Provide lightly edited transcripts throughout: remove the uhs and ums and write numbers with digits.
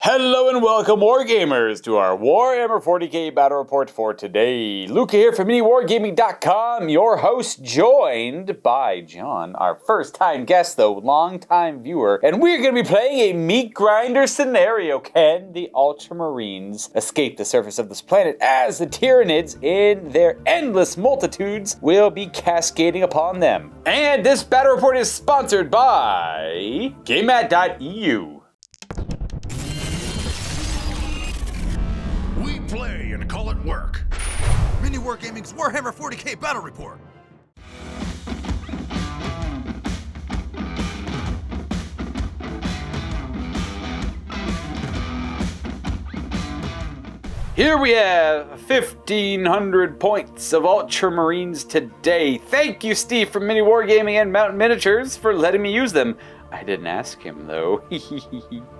Hello and welcome, Wargamers, to our Warhammer 40k Battle Report for today. Luka here from MiniWarGaming.com, your host, joined by John, our first-time guest, though, long-time viewer. And we're going to be playing a meat grinder scenario. Can the Ultramarines escape the surface of this planet as the Tyranids, in their endless multitudes, will be cascading upon them? And this Battle Report is sponsored by GameMat.eu. Play and call it work. MiniWarGaming's Warhammer 40k Battle Report. Here we have 1,500 points of Ultramarines today. Thank you, Steve from MiniWarGaming and Mountain Miniatures, for letting me use them. I didn't ask him, though.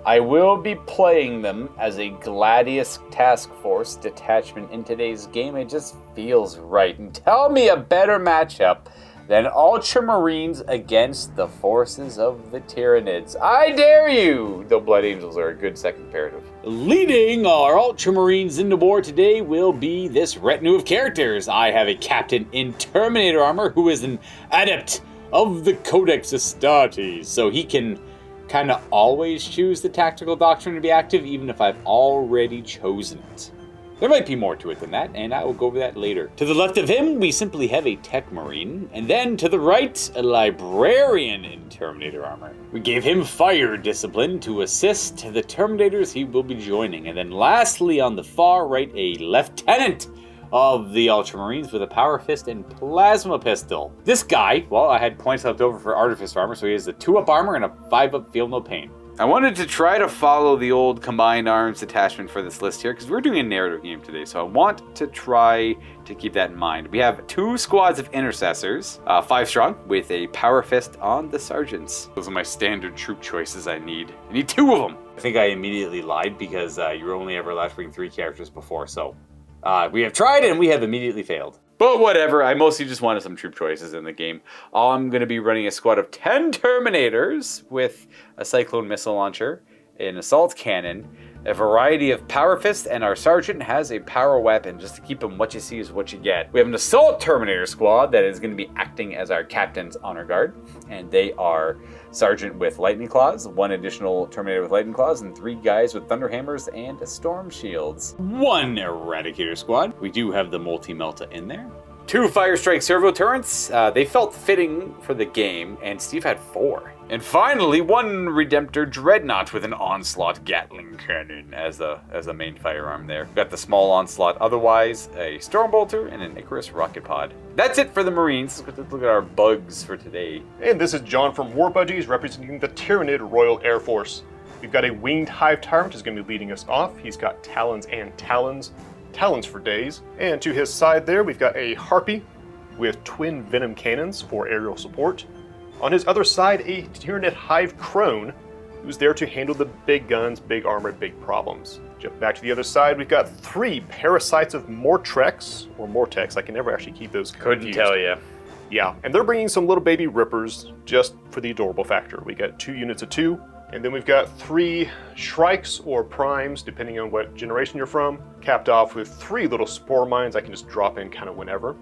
I will be playing them as a Gladius Task Force detachment in today's game. It just feels right. And tell me a better matchup than Ultramarines against the forces of the Tyranids. I dare you! Though Blood Angels are a good second comparative. Leading our Ultramarines into war today will be this retinue of characters. I have a captain in Terminator armor who is an adept of the Codex Astartes, so he can kind of always choose the tactical doctrine to be active, even if I've already chosen it. There might be more to it than that, and I will go over that later. To the left of him, we simply have a Tech Marine, and then to the right, a Librarian in Terminator armor. We gave him Fire Discipline to assist the Terminators he will be joining, and then lastly, on the far right, a Lieutenant of the Ultramarines with a Power Fist and Plasma Pistol. This guy, well, I had points left over for Artificer armor, so he has a 2-up armor and a 5-up Feel No Pain. I wanted to try to follow the old Combined Arms detachment for this list here, because we're doing a narrative game today, so I want to try to keep that in mind. We have 2 squads of Intercessors, 5 strong, with a Power Fist on the Sergeants. Those are my standard troop choices I need. I need 2 of them. I think I immediately lied, because you were only ever allowed to bring 3 characters before, so we have tried and we have immediately failed. But whatever, I mostly just wanted some troop choices in the game. I'm going to be running a squad of 10 Terminators with a Cyclone missile launcher, an assault cannon, a variety of Power Fists, and our Sergeant has a power weapon, just to keep him what you see is what you get. We have an Assault Terminator squad that is going to be acting as our Captain's Honor Guard, and they are Sergeant with Lightning Claws, 1 additional Terminator with Lightning Claws, and 3 guys with Thunder Hammers and Storm Shields. 1 Eradicator squad. We do have the Multi-Melta in there. 2 Fire Strike Servo Turrets. They felt fitting for the game, and Steve had 4. And finally, 1 Redemptor Dreadnought with an Onslaught Gatling Cannon as the main firearm there. We've got the small Onslaught otherwise, a Stormbolter, and an Icarus Rocket Pod. That's it for the Marines. Let's look at our bugs for today. And this is John from War Budgies, representing the Tyranid Royal Air Force. We've got a Winged Hive Tyrant who's going to be leading us off. He's got Talons and Talons. Talons for days. And to his side there, we've got a Harpy with twin Venom Cannons for aerial support. On his other side, a Tyranid Hive Crone, who's there to handle the big guns, big armor, big problems. Jump back to the other side, we've got 3 Parasites of Mortrex, or Mortex, I can never actually keep those confused. Couldn't tell you. Yeah, and they're bringing some little baby Rippers just for the adorable factor. We got 2 units of 2, and then we've got 3 Shrikes or Primes, depending on what generation you're from, capped off with 3 little Spore Mines I can just drop in kind of whenever.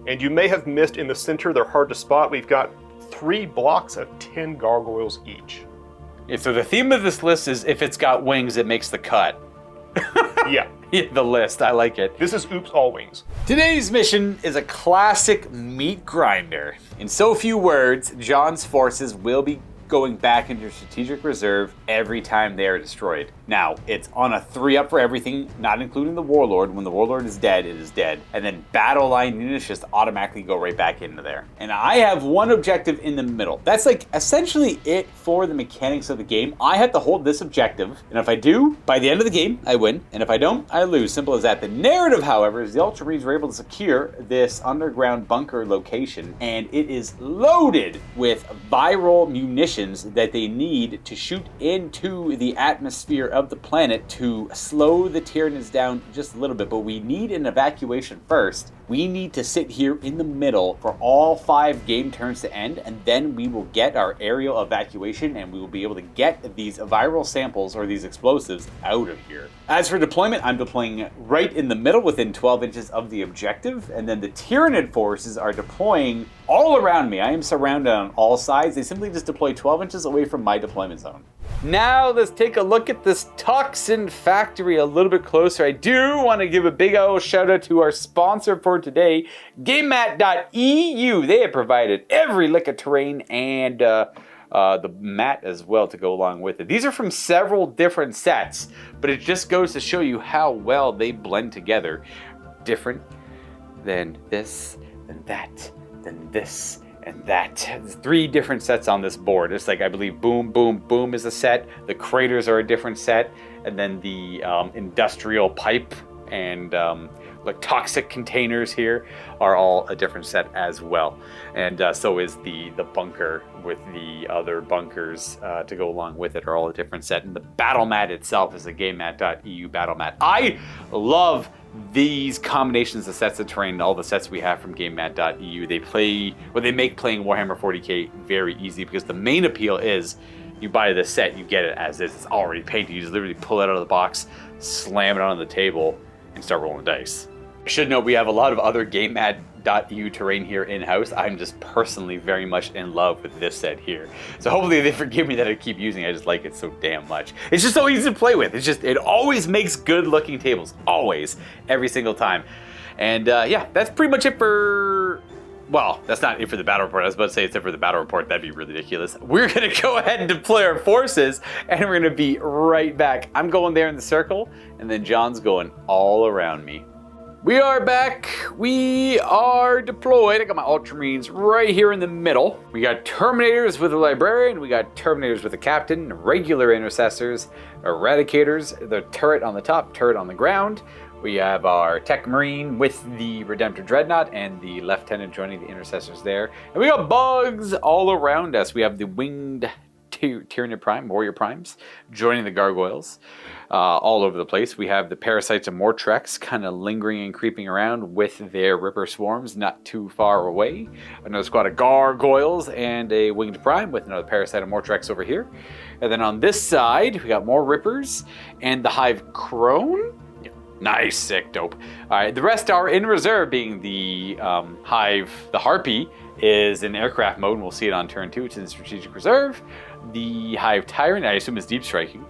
And you may have missed in the center, they're hard to spot, we've got 3 blocks of 10 Gargoyles each. Yeah, so the theme of this list is if it's got wings, it makes the cut. Yeah. The list, I like it. This is Oops All Wings. Today's mission is a classic meat grinder. In so few words, John's forces will be going back into strategic reserve every time they are destroyed. Now, it's on a 3-up for everything, not including the Warlord. When the Warlord is dead, it is dead. And then battle line units just automatically go right back into there. And I have 1 objective in the middle. That's like essentially it for the mechanics of the game. I have to hold this objective, and if I do, by the end of the game, I win. And if I don't, I lose. Simple as that. The narrative, however, is the Ultramarines were able to secure this underground bunker location, and it is loaded with viral munitions that they need to shoot into the atmosphere of the planet to slow the Tyranids down just a little bit. But we need an evacuation first We need to sit here in the middle for all 5 game turns to end, and then we will get our aerial evacuation, and we will be able to get these viral samples or these explosives out of here. As for deployment, I'm deploying right in the middle within 12 inches of the objective, and then the Tyranid forces are deploying all around me. I am surrounded on all sides. They simply just deploy 12 inches away from my deployment zone. Now let's take a look at this toxin factory a little bit closer. I do want to give a big old shout out to our sponsor for today, GameMat.eu. They have provided every lick of terrain and the mat as well to go along with it. These are from several different sets, but it just goes to show you how well they blend together. Different than this, than that, than this, and that. There's 3 different sets on this board. It's like, I believe Boom, Boom, Boom is a set. The craters are a different set. And then the industrial pipe and like toxic containers here are all a different set as well. And so is the bunker with the other bunkers to go along with it are all a different set. And the battle mat itself is a GameMat.eu battle mat. I love these combinations of sets of terrain, all the sets we have from GameMat.eu. They make playing Warhammer 40k very easy, because the main appeal is you buy this set, you get it as is. It's already painted. You just literally pull it out of the box, slam it on the table, and start rolling dice. I should note we have a lot of other GameMat.eu terrain here in-house. I'm just personally very much in love with this set here. So hopefully they forgive me that I keep using it. I just like it so damn much. It's just so easy to play with. It always makes good looking tables. Always. Every single time. And yeah, that's pretty much it for... Well, that's not it for the battle report. I was about to say it's it for the battle report. That'd be really ridiculous. We're going to go ahead and deploy our forces, and we're going to be right back. I'm going there in the circle, and then John's going all around me. We are back. We are deployed. I got my Ultramarines right here in the middle. We got Terminators with a Librarian. We got Terminators with a Captain. Regular Intercessors. Eradicators. The turret on the top, turret on the ground. We have our Tech Marine with the Redemptor Dreadnought and the Lieutenant joining the Intercessors there. And we got bugs all around us. We have the Winged Tyranid Prime, Warrior Primes, joining the Gargoyles all over the place. We have the Parasites and Mortrex kind of lingering and creeping around with their Ripper Swarms not too far away. Another squad of Gargoyles and a Winged Prime with another Parasite and Mortrex over here. And then on this side, we got more Rippers and the Hive Crone. Nice, sick, dope. All right, the rest are in reserve, being the Hive, the Harpy is in aircraft mode, and we'll see it on turn 2. It's in strategic reserve. The Hive Tyrant, I assume, is deep striking,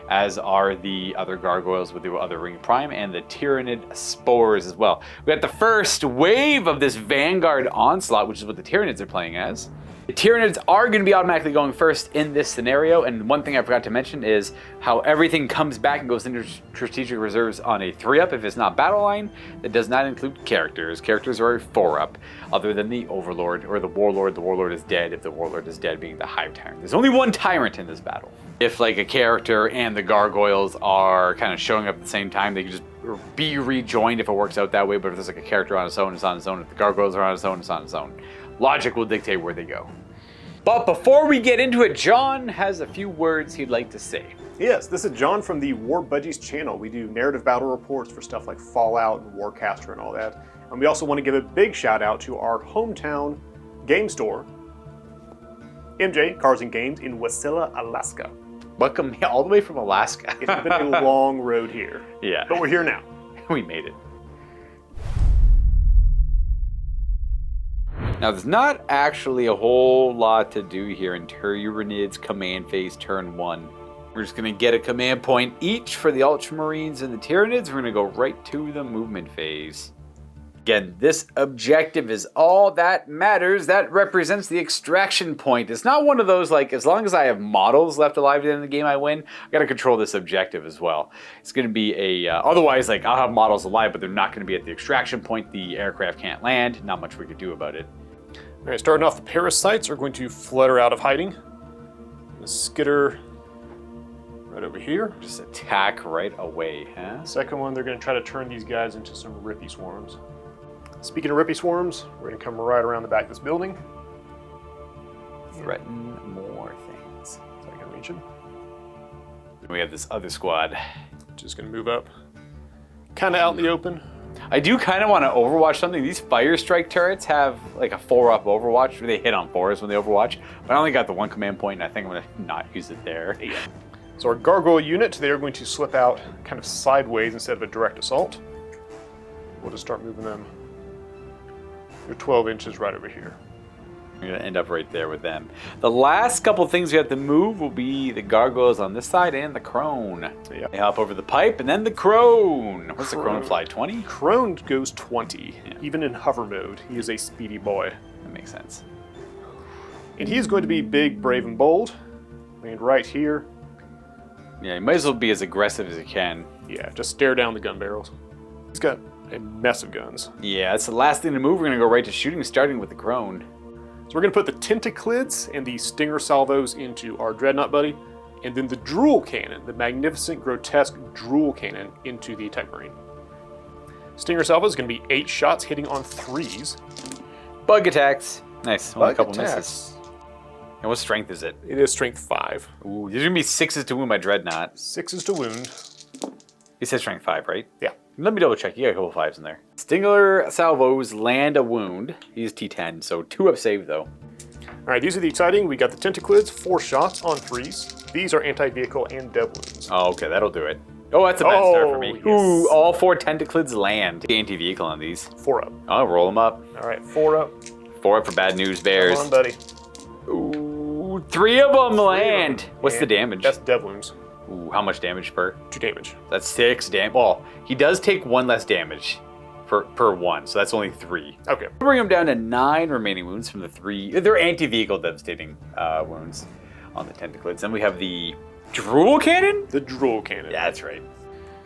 as are the other Gargoyles with the other Ring Prime, and the Tyranid Spores as well. We got the first wave of this Vanguard Onslaught, which is what the Tyranids are playing as. The Tyranids are going to be automatically going first in this scenario, and one thing I forgot to mention is how everything comes back and goes into strategic reserves on a 3-up if it's not battle line. That does not include characters. Characters are a 4-up, other than the Overlord or the Warlord. The Warlord is dead if the Warlord is dead, being the Hive Tyrant. There's only one Tyrant in this battle. If like a character and the Gargoyles are kind of showing up at the same time, they can just be rejoined if it works out that way, but if there's like a character on its own, it's on its own. If the Gargoyles are on its own, it's on its own. Logic will dictate where they go. But before we get into it, John has a few words he'd like to say. Yes, this is John from the War Budgies channel. We do narrative battle reports for stuff like Fallout and Warcaster and all that. And we also want to give a big shout out to our hometown game store, MJ Cars and Games in Wasilla, Alaska. Welcome all the way from Alaska. It's been a long road here. Yeah. But we're here now. We made it. Now, there's not actually a whole lot to do here in Tyranids command phase turn 1. We're just going to get a command point each for the Ultramarines and the Tyranids. We're going to go right to the movement phase. Again, this objective is all that matters. That represents the extraction point. It's not one of those, like, as long as I have models left alive at the end of the game I win, I got to control this objective as well. It's going to be a, otherwise, like, I'll have models alive, but they're not going to be at the extraction point. The aircraft can't land. Not much we could do about it. All right, starting off, the Parasites are going to flutter out of hiding. The Skitter right over here. Just attack right away, huh? Second one, they're going to try to turn these guys into some Rippy Swarms. Speaking of Rippy Swarms, we're going to come right around the back of this building. Threaten more things. So I can reach him. We have this other squad. Just going to move up. Kind of out in the open. I do kind of want to overwatch something. These fire strike turrets have like a 4-up overwatch where they hit on 4s when they overwatch. But I only got the 1 command point, and I think I'm going to not use it there. Yeah. So our gargoyle unit, they are going to slip out kind of sideways instead of a direct assault. We'll just start moving them. They're 12 inches right over here. We're going to end up right there with them. The last couple things we have to move will be the gargoyles on this side and the crone. Yeah. They hop over the pipe, and then the crone. What's the crone fly, 20? Crone goes 20, Yeah. even in hover mode. He is a speedy boy. That makes sense. And he is going to be big, brave, and bold. Land right here. Yeah, you might as well be as aggressive as you can. Yeah, just stare down the gun barrels. He's got a mess of guns. Yeah, that's the last thing to move. We're going to go right to shooting, starting with the crone. So we're going to put the tentaclids and the stinger salvos into our dreadnought buddy, and then the drool cannon, the magnificent, grotesque drool cannon, into the tech marine. Stinger salvo is going to be 8 shots hitting on 3s. Bug attacks. Nice. Only a couple attacks. misses. And what strength is it? It is strength 5. Ooh, there's going to be 6s to wound my dreadnought. 6s to wound. You said strength 5, right? Yeah. Let me double check. You got a couple 5s in there. Stinger salvos land a wound. He's T10, so 2-up save though. All right, these are the exciting. We got the tentaclids, 4 shots on 3s. These are anti-vehicle and dev wounds. Oh, okay, that'll do it. Oh, that's a bad start for me. yes. Ooh, all 4 tentaclids land. Anti-vehicle on these. 4 up. I'll roll them up. All right, 4 up. 4 up for bad news bears. Come on, buddy. Ooh, 3 of them land. What's the And damage? That's dev wounds. Ooh, how much damage per? 2 damage. That's 6 damage. Well, he does take 1 less damage per 1, so that's only 3. Okay. Bring him down to 9 remaining wounds from the 3. They're anti-vehicle devastating wounds on the tentaclids. Then we have the drool cannon? The drool cannon. Yeah, that's right.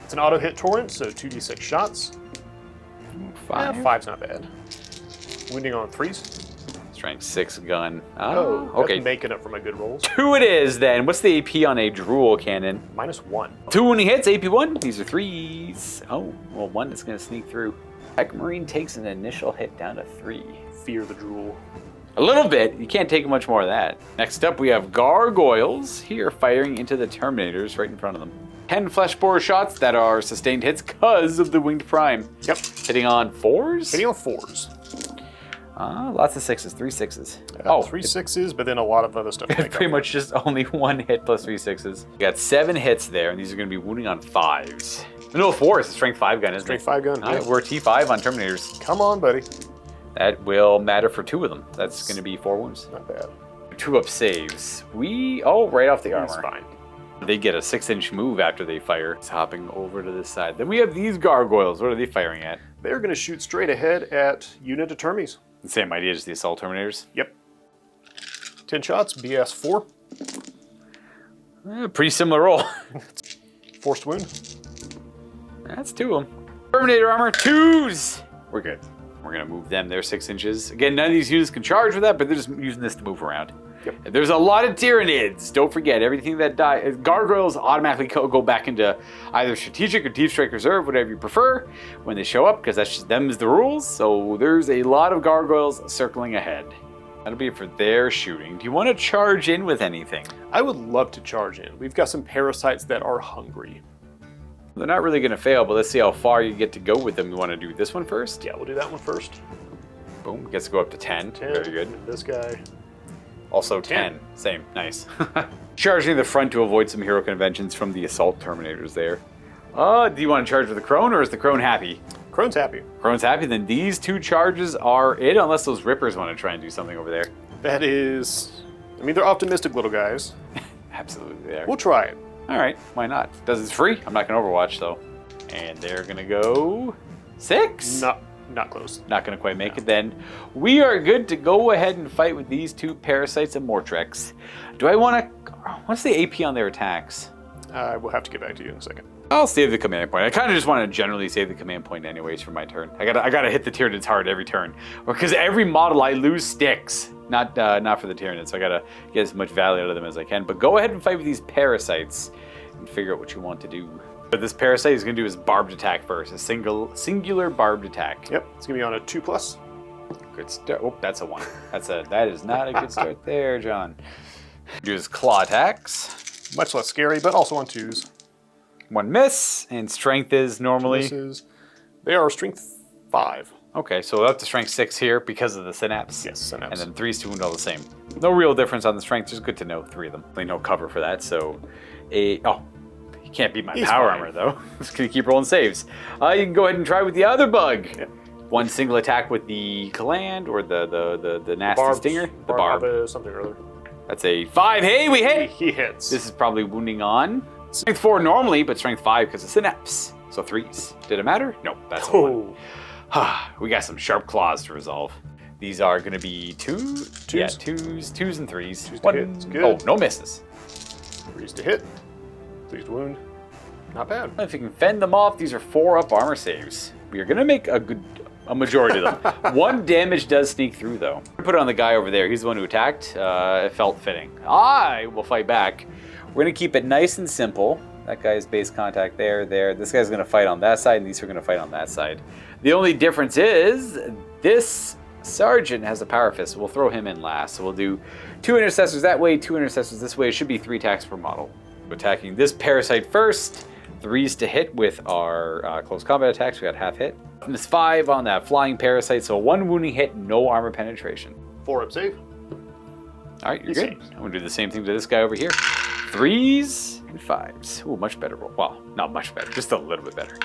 It's an auto hit torrent, so 2d6 shots. 5. 5's not bad. Wounding on 3s. Strength 6 gun. Oh, okay. That's making up for my good rolls. 2 it is then. What's the AP on a drool cannon? -1. 2 when he hits, AP 1. These are 3s. Oh, well, 1 is going to sneak through. Tech Marine takes an initial hit down to 3. Fear the drool. A little bit. You can't take much more of that. Next up, we have gargoyles here firing into the Terminators right in front of them. 10 flesh borer shots that are sustained hits because of the winged prime. Yep. Hitting on 4s? Hitting on 4s. Lots of 6s. 3 6s. 3 6s, but then a lot of other stuff. to make up Pretty for much just only 1 hit plus 3 6s. We got 7 hits there, and these are going to be wounding on 5s. No, 4 is a strength 5 gun, isn't Strength it? 5 gun. All right, Yeah. we're T5 on Terminators. Come on, buddy. That will matter for 2 of them. That's going to be 4 wounds. Not bad. 2-up saves. Right off the armor. That's fine. They get a 6-inch move after they fire. It's hopping over to this side. Then we have these gargoyles. What are they firing at? They're going to shoot straight ahead at unit of Termies. The same idea as the assault Terminators. Yep. 10 shots, BS 4. Pretty similar roll. Forced wound. That's 2 of them. Terminator armor, 2s. We're good. We're going to move them. They're 6 inches. Again, none of these units can charge with that, but they're just using this to move around. Yep. There's a lot of Tyranids. Don't forget, everything that dies. Gargoyles automatically go back into either strategic or deep strike reserve, whatever you prefer, when they show up, because that's just them's the rules. So there's a lot of gargoyles circling ahead. That'll be it for their shooting. Do you want to charge in with anything? I would love to charge in. We've got some parasites that are hungry. They're not really going to fail, but let's see how far you get to go with them. You want to do this one first? Yeah, we'll do that one first. Boom, gets to go up to 10. 10. Very good. This guy. Also 10. Same, nice. Charging the front to avoid some hero conventions from the assault Terminators there. Do you want to charge with the crone, or is the crone happy? Crone's happy. Crone's happy, then these 2 charges are it, unless those rippers want to try and do something over there. That is... I mean, they're optimistic little guys. Absolutely there. We'll try it. All right, why not? Does it's free? I'm not going to Overwatch, though. And they're going to go 6? Not close. Not going to quite make it then. We are good to go ahead and fight with these 2 parasites and Mortrex. Do I want to... What's the AP on their attacks? I will have to get back to you in a second. I'll save the command point. I kind of just want to generally save the command point anyways for my turn. I gotta hit the Tyranids hard every turn. Because every model I lose sticks. Not for the Tyranids, so I gotta get as much value out of them as I can. But go ahead and fight with these parasites and figure out what you want to do. But this parasite is gonna do his barbed attack first. A singular barbed attack. Yep, it's gonna be on a 2+. Good start. Oh, that's a 1. That is not a good start there, John. Do his claw attacks. Much less scary, but also on 2s. 1 miss, and strength is normally... Misses. They are strength 5. Okay, so up to strength 6 here because of the synapse. Yes, synapse. And then 3's to wound all the same. No real difference on the strength, just good to know 3 of them. Really no cover for that, so... you can't beat my power armor, though. Just gonna keep rolling saves. You can go ahead and try with the other bug. Yeah. One single attack with the gland, or the nasty stinger. The barb. Something or other. That's a 5. Hey, we hit! He hits. This is probably wounding on. Strength 4 normally, but strength 5 because of synapse. So 3s. Did it matter? Nope, that's a 1. We got some sharp claws to resolve. These are going to be 2s? Yeah, 2s and 3s. 2s to hit. It's good. Oh, no misses. 3s to hit. 3s to wound. Not bad. If you can fend them off, these are 4-up armor saves. We are going to make a majority of them. 1 damage does sneak through, though. Put it on the guy over there. He's the one who attacked. It felt fitting. I will fight back. We're going to keep it nice and simple. That guy's base contact there. This guy's going to fight on that side, and these are going to fight on that side. The only difference is this sergeant has a power fist. So we'll throw him in last. So we'll do 2 intercessors that way, 2 intercessors this way. It should be 3 attacks per model. Attacking this parasite first. 3s to hit with our close combat attacks. We got half hit. And it's 5 on that flying parasite. So 1 wounding hit, no armor penetration. 4-up save. All right, you're good. I'm going to do the same thing to this guy over here. 3s and 5s. Ooh, much better roll. Well, not much better, just a little bit better.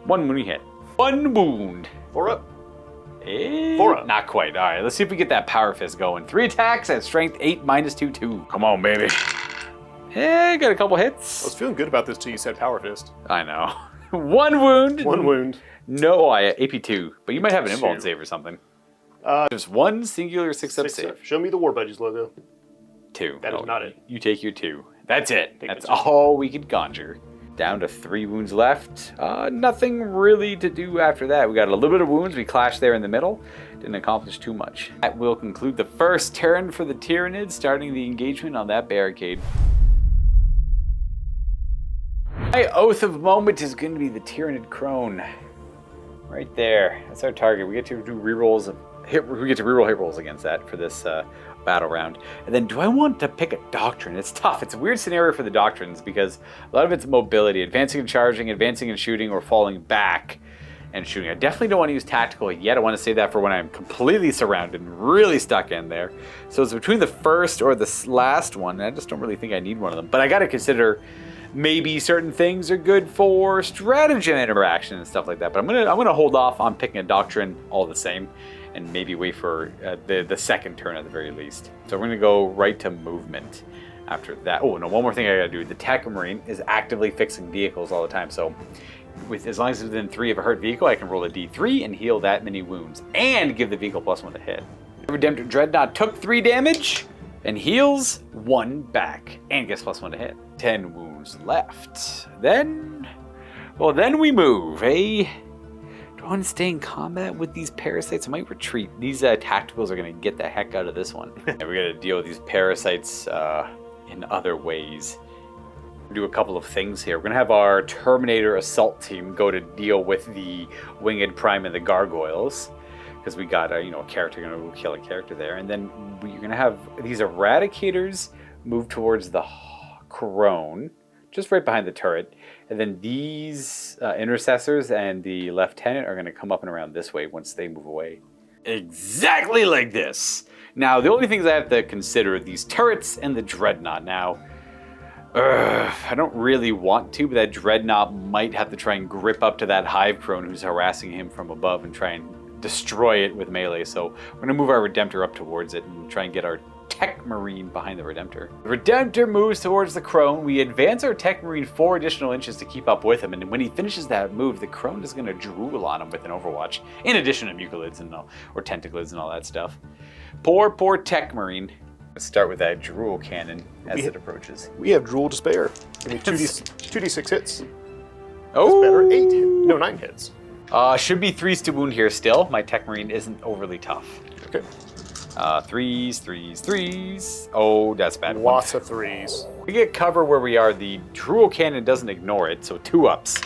1 wounding hit. 1 wound. 4-up. 4-up. Not quite. All right, let's see if we get that power fist going. 3 attacks at strength 8 minus 2. Come on, baby. Got a couple hits. I was feeling good about this till you said power fist. I know. 1 wound. 1 wound. No, AP2. But you might have an invuln save or something. Just 1 singular 6-up save. Show me the War Budgies logo. 2. That is not it. You take your 2. That's it. That's all we could conjure. Down to 3 wounds left. Nothing really to do after that. We got a little bit of wounds. We clashed there in the middle. Didn't accomplish too much. That will conclude the first turn for the Tyranids, starting the engagement on that barricade. My oath of moment is going to be the Tyranid Crone. Right there. That's our target. We get to do rerolls of we get to reroll hit rolls against that for this battle round. And then do I want to pick a doctrine? It's tough. It's a weird scenario for the doctrines because a lot of it's mobility, advancing and charging, advancing and shooting, or falling back and shooting. I definitely don't want to use tactical yet. I want to save that for when I'm completely surrounded and really stuck in there. So it's between the first or the last one. I just don't really think I need one of them. But I got to consider maybe certain things are good for stratagem interaction and stuff like that. But I'm gonna hold off on picking a doctrine all the same, and maybe wait for the second turn at the very least. So we're gonna go right to movement after that. Oh no, one more thing I gotta do. The Tech Marine is actively fixing vehicles all the time. So as long as it's within 3 of a hurt vehicle, I can roll a D3 and heal that many wounds and give the vehicle +1 to hit. The Redemptor Dreadnought took 3 damage and heals 1 back and gets +1 to hit. 10 wounds left. Then we move, eh? Do I want to stay in combat with these parasites? I might retreat. These tacticals are going to get the heck out of this one. And we're going to deal with these parasites in other ways. Do a couple of things here. We're going to have our Terminator assault team go to deal with the Winged Prime and the Gargoyles, because we got a character going to kill a character there. And then you're going to have these Eradicators move towards the Crone, just right behind the turret. And then these intercessors and the lieutenant are going to come up and around this way once they move away. Exactly like this. Now, the only things I have to consider are these turrets and the Dreadnought. Now, I don't really want to, but that Dreadnought might have to try and grip up to that Hive Crone who's harassing him from above and try and destroy it with melee. So we're going to move our Redemptor up towards it and try and get our Tech Marine behind the Redemptor. The Redemptor moves towards the Crone. We advance our Tech Marine 4 additional inches to keep up with him, and when he finishes that move, the Crone is going to drool on him with an Overwatch, in addition to Mucolids or Tentaclids and all that stuff. Poor Tech Marine. Let's start with that drool cannon as it approaches. We have drool to spare. Give me 2d6 hits. Oh, better. 9 hits. Should be 3s to wound here still. My Tech Marine isn't overly tough. Okay. 3s. Oh, that's bad. Lots of 3s. We get cover where we are. The drool cannon doesn't ignore it, so 2 ups.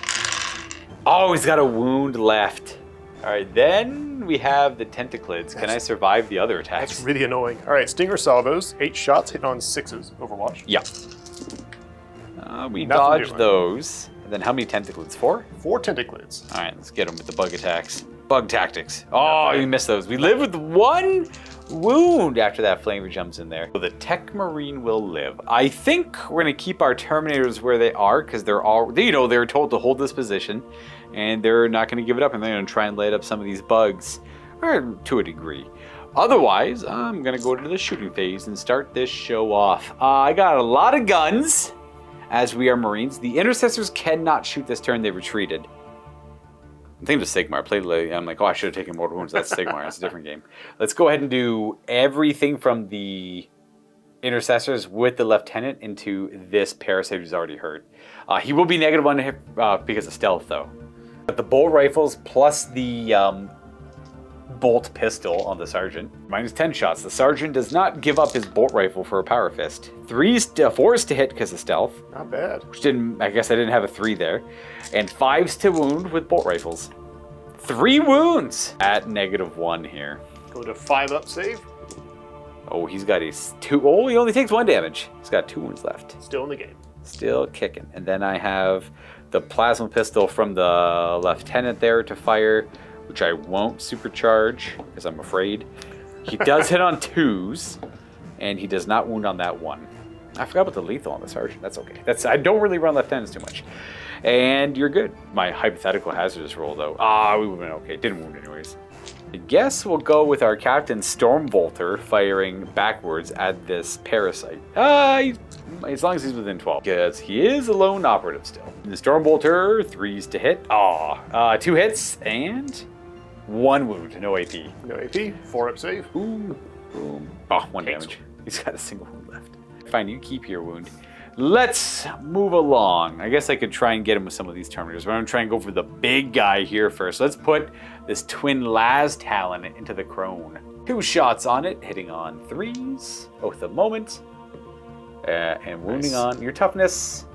Oh, he's got a wound left. All right, then we have the Tentaclids. Can I survive the other attacks? That's really annoying. All right, Stinger salvos, 8 shots hitting on 6s. Overwatch. Yeah. We dodge those. And then how many tentacles? 4? 4 tentaclids. All right, let's get them with the bug attacks. Bug tactics. Oh, you missed those. We live with 1 wound after that flamer jumps in there. So the Tech Marine will live. I think we're going to keep our Terminators where they are because they're all, you know, they were told to hold this position and they're not going to give it up and they're going to try and light up some of these bugs, or to a degree. Otherwise, I'm going to go to the shooting phase and start this show off. I got a lot of guns as we are Marines. The Intercessors cannot shoot this turn. They retreated. I'm thinking of Sigmar. I played, I'm like, oh, I should have taken Mortal Wounds. That's Sigmar. It's a different game. Let's go ahead and do everything from the Intercessors with the Lieutenant into this Parasite who's already hurt. He will be negative on hit because of stealth, though. But the bolt rifles plus the bolt pistol on the Sergeant. Minus 10 shots. The Sergeant does not give up his bolt rifle for a Power Fist. 4s to hit because of stealth. Not bad. Which didn't, I guess I didn't have a 3 there. And 5s to wound with bolt rifles. 3 wounds at -1 here. Go to 5 up save. Oh, he's got his 2. Oh, he only takes 1 damage. He's got 2 wounds left. Still in the game. Still kicking. And then I have the plasma pistol from the Lieutenant there to fire, which I won't supercharge because I'm afraid. He does hit on 2s, and he does not wound on that 1. I forgot about the lethal on the Sergeant. That's okay. I don't really run Lieutenants too much. And you're good. My hypothetical hazardous roll, though. We would have been okay. Didn't wound anyways. I guess we'll go with our Captain Stormbolter firing backwards at this Parasite. As long as he's within 12. Because he is a lone operative still. And the Stormbolter, 3s to hit. 2 hits and 1 wound. No AP. No AP. 4 up save. Boom. Boom. 1 damage. He's got a single wound left. Fine, you keep your wound. Let's move along. I guess I could try and get him with some of these Terminators, but I'm going to try and go for the big guy here first. Let's put this Twin Las Talon into the Crone. 2 shots on it, hitting on 3s, both the moment, and wounding on your toughness.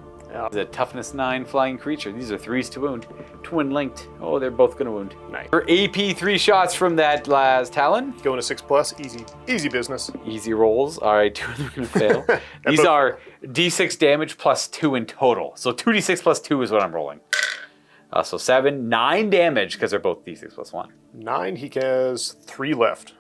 The toughness 9 flying creature. These are 3s to wound. Twin linked. Oh, they're both going to wound. Nice. For AP 3 shots from that Las Talon. Going to 6+. Easy business. Easy rolls. All right, 2 of them are going to fail. These are D6 damage plus 2 in total. So 2D6 plus 2 is what I'm rolling. So 7, 9 damage because they're both D6 plus 1. 9. He has 3 left.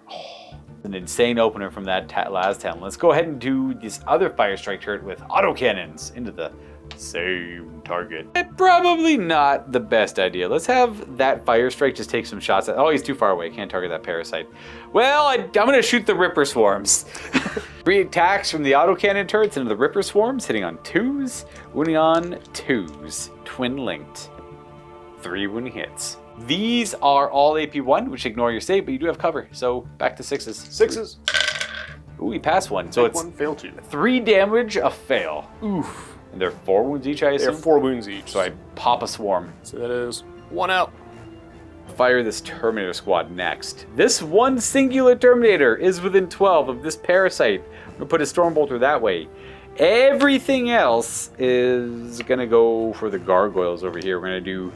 An insane opener from that Las Talon. Let's go ahead and do this other Fire Strike turret with autocannons into the same target. Probably not the best idea. Let's have that Fire Strike just take some shots at. Oh, he's too far away. Can't target that Parasite. Well, I'm going to shoot the Ripper Swarms. 3 attacks from the autocannon turrets into the Ripper Swarms, hitting on 2s, wounding on 2s. Twin linked. 3 wounding hits. These are all AP1, which ignore your save, but you do have cover. So back to 6s. 6s. Ooh, he passed 1. So it's 1 fail 2. 3 damage, a fail. Oof. And they're 4 wounds each, I assume? They're 4 wounds each. So I pop a swarm. So that is 1 out. Fire this Terminator squad next. This one singular Terminator is within 12 of this Parasite. I'm going to put a Stormbolter that way. Everything else is going to go for the Gargoyles over here. We're going to do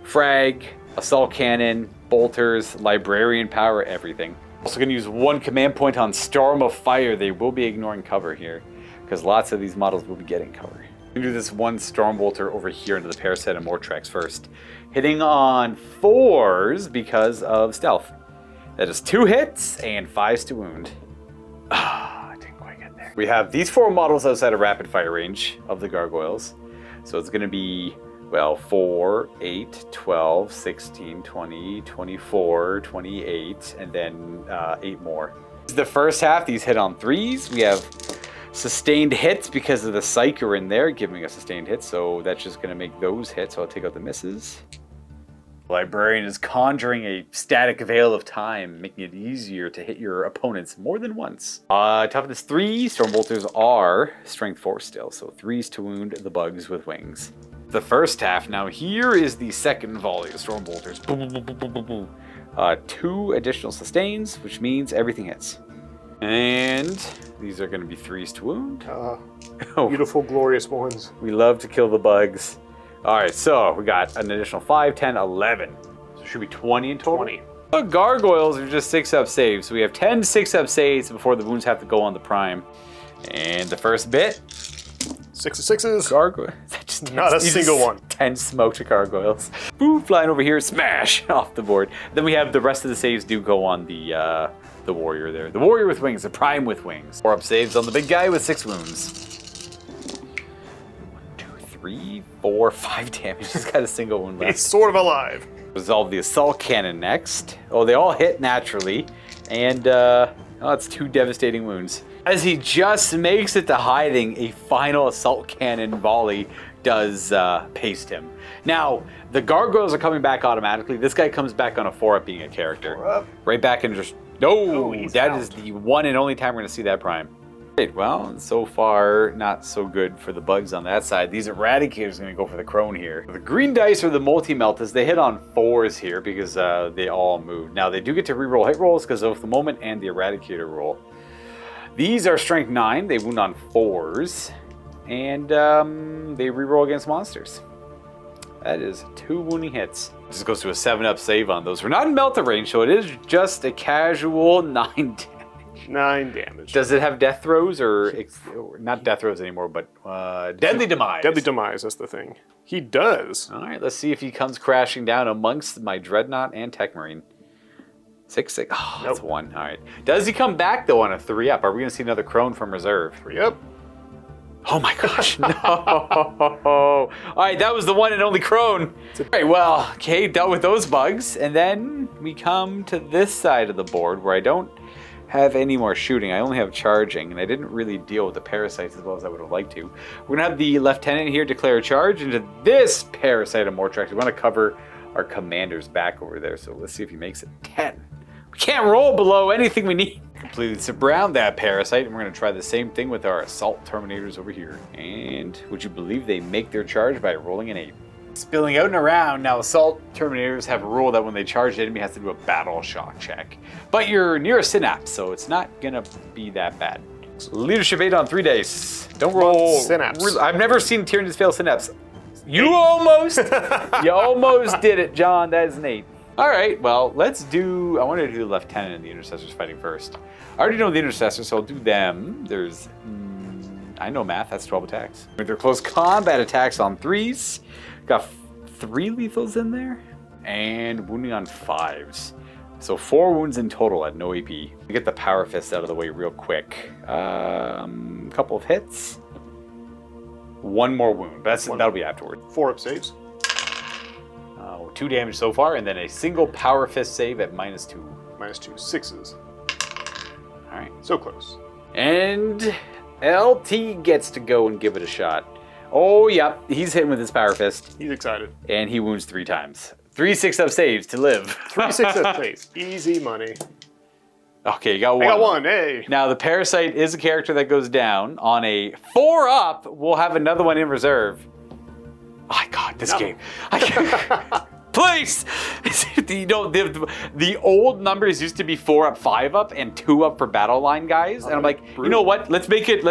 Frag, Assault Cannon, Bolters, Librarian Power, everything. Also going to use 1 command point on Storm of Fire. They will be ignoring cover here because lots of these models will be getting cover. I'm going to do this 1 Stormbolter over here into the Parasite and Mortrex first. Hitting on 4s because of stealth. That is 2 hits and 5s to wound. I didn't quite get there. We have these 4 models outside of rapid fire range of the Gargoyles. So it's going to be, well, 4, 8, 12, 16, 20, 24, 28, and then 8 more. The first half, these hit on 3s. We have sustained hits because of the Psyker in there, giving us sustained hits, so that's just going to make those hits, so I'll take out the misses. Librarian is conjuring a static veil of time, making it easier to hit your opponents more than once. Toughness 3, Stormbolters are strength 4 still, so 3s to wound the bugs with wings. The first half, now here is the second volley of Stormbolters. Boom, boom, boom, boom, boom, boom. 2 additional sustains, which means everything hits. And these are going to be 3s to wound. Beautiful, glorious ones. We love to kill the bugs. All right, so we got an additional 5, 10, 11. So it should be 20 in total. 20. The Gargoyles are just 6-up saves. So we have 10 6-up saves before the wounds have to go on the prime. And the first bit. 6 of 6s. Gargoyle. Not a single one. 10 smoked gargoyles. Boom, flying over here, smash off the board. Then we have the rest of the saves do go on the warrior there. The warrior with wings, the prime with wings. 4 up saves on the big guy with 6 wounds. 1, 2, 3, 4, 5 damage. He's got a single wound left. He's sort of alive. Resolve the assault cannon next. Oh, they all hit naturally. And, it's 2 devastating wounds. As he just makes it to hiding, a final assault cannon volley does paste him. Now, the gargoyles are coming back automatically. This guy comes back on a 4-up being a character. 4-up. Right back and just... No! That out. is the one and only time we're going to see that prime. Right, well, so far, not so good for the bugs on that side. These Eradicators are going to go for the crone here. The green dice are the multi-meltas. They hit on 4s here because they all moved. Now, they do get to reroll hit rolls because of the moment and the Eradicator roll. These are strength 9. They wound on 4s. And they reroll against monsters. That is 2 wounding hits. Just goes to a 7-up save on those. We're not in Melta range, so it is just a casual 9 damage. 9 damage. Does it have death throws or not death throws anymore, but deadly demise? Deadly demise, that's the thing. He does. All right, let's see if he comes crashing down amongst my Dreadnought and Tech Marine. 6/6. Oh, that's 1. All right. Does he come back though on a 3-up? Are we going to see another crone from reserve? 3-up. Oh my gosh, no. All right, that was the one and only crone. All right, well, okay, dealt with those bugs. And then we come to this side of the board where I don't have any more shooting. I only have charging, and I didn't really deal with the parasites as well as I would have liked to. We're going to have the lieutenant here declare a charge into this parasite of Mortrax. We want to cover our commander's back over there, so let's see if he makes it. 10. We can't roll below anything we need. Completely surround that parasite, and we're going to try the same thing with our assault terminators over here. And would you believe they make their charge by rolling an 8? Spilling out and around. Now, assault terminators have a rule that when they charge, the enemy has to do a battle shock check. But you're near a synapse, so it's not going to be that bad. Leadership 8 on 3 days. Don't roll. Synapse. I've never seen Tyranids fail synapse. You almost did it, John. That is an 8. All right, well, let's do... I wanted to do the lieutenant and the intercessors fighting first. I already know the intercessors, so I'll do them. There's... I know math. That's 12 attacks. With their close combat attacks on 3s. Got 3 lethals in there. And wounding on 5s. So 4 wounds in total at no AP. Get the power fist out of the way real quick. Couple of hits. 1 more wound. That'll be afterward. 4-up saves. 2 damage so far, and then a single power fist save at -2. -2. 6s. All right. So close. And LT gets to go and give it a shot. Oh, yep. He's hitting with his power fist. He's excited. And he wounds 3 times. 3 6-up saves to live. 3 6-up saves. Easy money. Okay, you got 1. I got 1, hey. Now, the parasite is a character that goes down. On a 4-up, we'll have another one in reserve. Oh, my God, this game. I can't... Please! The old numbers used to be 4-up, 5-up, and 2-up for battle line guys. And I'm like, you know what? Let's make it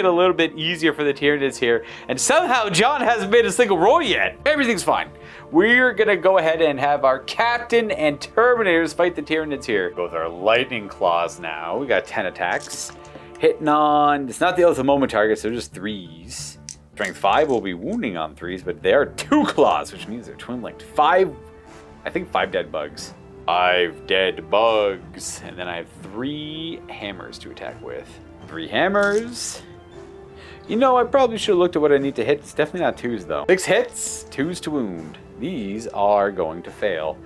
a little bit easier for the Tyranids here. And somehow John hasn't made a single roll yet. Everything's fine. We're gonna go ahead and have our captain and Terminators fight the Tyranids here. Go with our lightning claws now. We got 10 attacks. Hitting on, it's not the ultimate moment target, so just 3s. Strength 5 will be wounding on 3s, but they are 2 claws, which means they're twin-linked. 5 dead bugs. 5 dead bugs. And then I have 3 hammers to attack with. 3 hammers. You know, I probably should have looked at what I need to hit. It's definitely not 2s, though. 6 hits, 2s to wound. These are going to fail.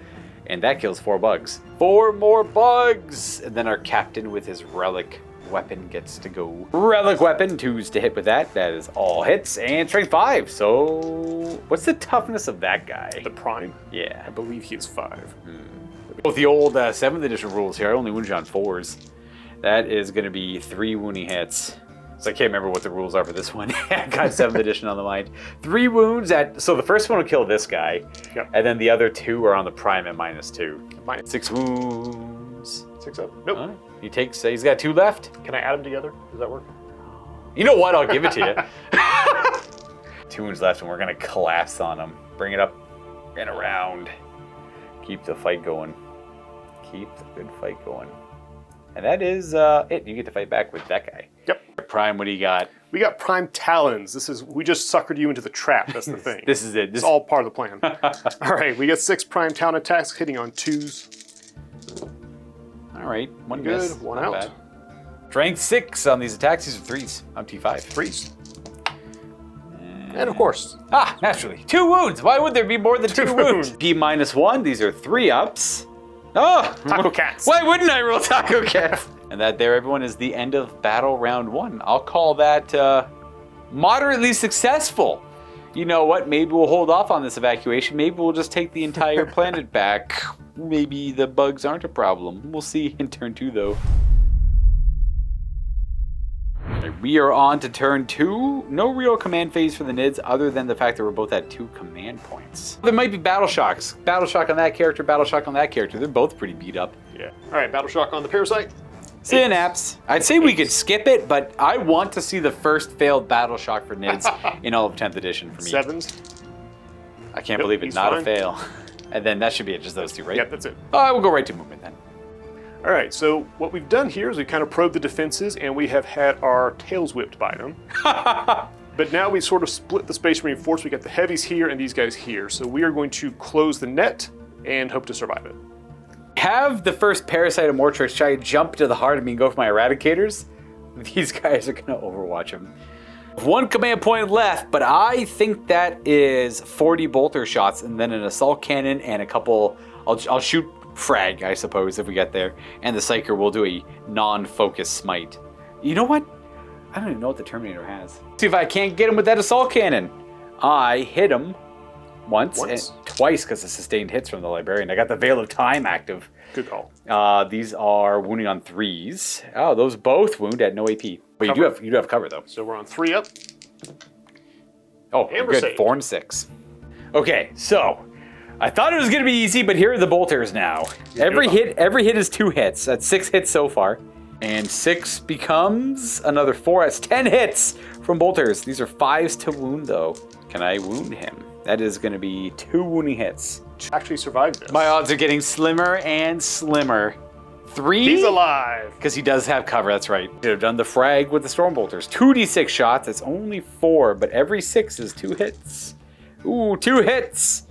And that kills 4 bugs. 4 more bugs! And then our captain with his relic weapon gets to go. Relic weapon, 2s to hit with that. That is all hits. And strength 5. So, what's the toughness of that guy? The prime? Yeah. I believe he is 5. With the old 7th edition rules here, I only wound you on 4s. That is going to be 3 wounding hits. So I can't remember what the rules are for this one. I got 7th edition on the mind. 3 wounds at... So the first one will kill this guy. Yep. And then the other 2 are on the prime at -2. 6 wounds. 6 up. Nope. Right. He takes... he's got 2 left. Can I add them together? Does that work? You know what? I'll give it to you. 2 wounds left, and we're going to collapse on him. Bring it up and around. Keep the fight going. Keep the good fight going. And that is it. You get to fight back with that guy. Yep. Prime, what do you got? We got Prime Talons. We just suckered you into the trap. That's the thing. This is it. It's all part of the plan. All right, we got 6 Prime Talon attacks hitting on 2s. All right, one Good, miss. one Not out. bad. Strength 6 on these attacks. These are 3s. I'm T5. 3s. And of course, Ah, naturally. 2 wounds. Why would there be more than 2 wounds? P-1. These are 3 ups. Oh! Taco Cats. Why wouldn't I roll Taco Cats? And that there, everyone, is the end of battle round 1. I'll call that moderately successful. You know what? Maybe we'll hold off on this evacuation. Maybe we'll just take the entire planet back. Maybe the bugs aren't a problem. We'll see in turn 2, though. We are on to turn 2. No real command phase for the Nids other than the fact that we're both at 2 command points. There might be battle shocks. Battle shock on that character, battle shock on that character. They're both pretty beat up. Yeah. All right, Battle Shock on the Parasite. Synapse. I'd say we could skip it, but I want to see the first failed battle shock for Nids in all of 10th edition for me. 7s. I can't Nope, believe it. he's Not fine. a fail. And then that should be it. Just those 2, right? Yep, that's it. Oh, we'll go right to movement then. All right, so what we've done here is we kind of probed the defenses, and we have had our tails whipped by them. But now we sort of split the Space Marine force. We got the heavies here and these guys here. So we are going to close the net and hope to survive it. Have the first Parasite of Mortrix try to jump to the heart of me and go for my Eradicators. These guys are going to overwatch him. 1 command point left, but I think that is 40 bolter shots and then an assault cannon and a couple... I'll shoot frag, I suppose, if we get there. And the Psyker will do a non-focus smite. You know what? I don't even know what the Terminator has. See if I can't get him with that assault cannon. I hit him once. And twice because of sustained hits from the Librarian. I got the Veil of Time active. Good call. These are wounding on 3s. Oh, those both wound at no AP. But you do have cover though. So we're on 3 up. Oh, And we're good. saved. 4 and 6. Okay, so I thought it was going to be easy, but here are the bolters now. Every hit is 2 hits. That's 6 hits so far. And 6 becomes another 4. That's 10 hits from bolters. These are 5s to wound, though. Can I wound him? That is going to be 2 wounding hits. Actually survived this. My odds are getting slimmer and slimmer. 3? He's alive. Because he does have cover, that's right. Should have done the frag with the storm bolters. 2d6 shots, that's only 4, but every 6 is 2 hits. Ooh, 2 hits.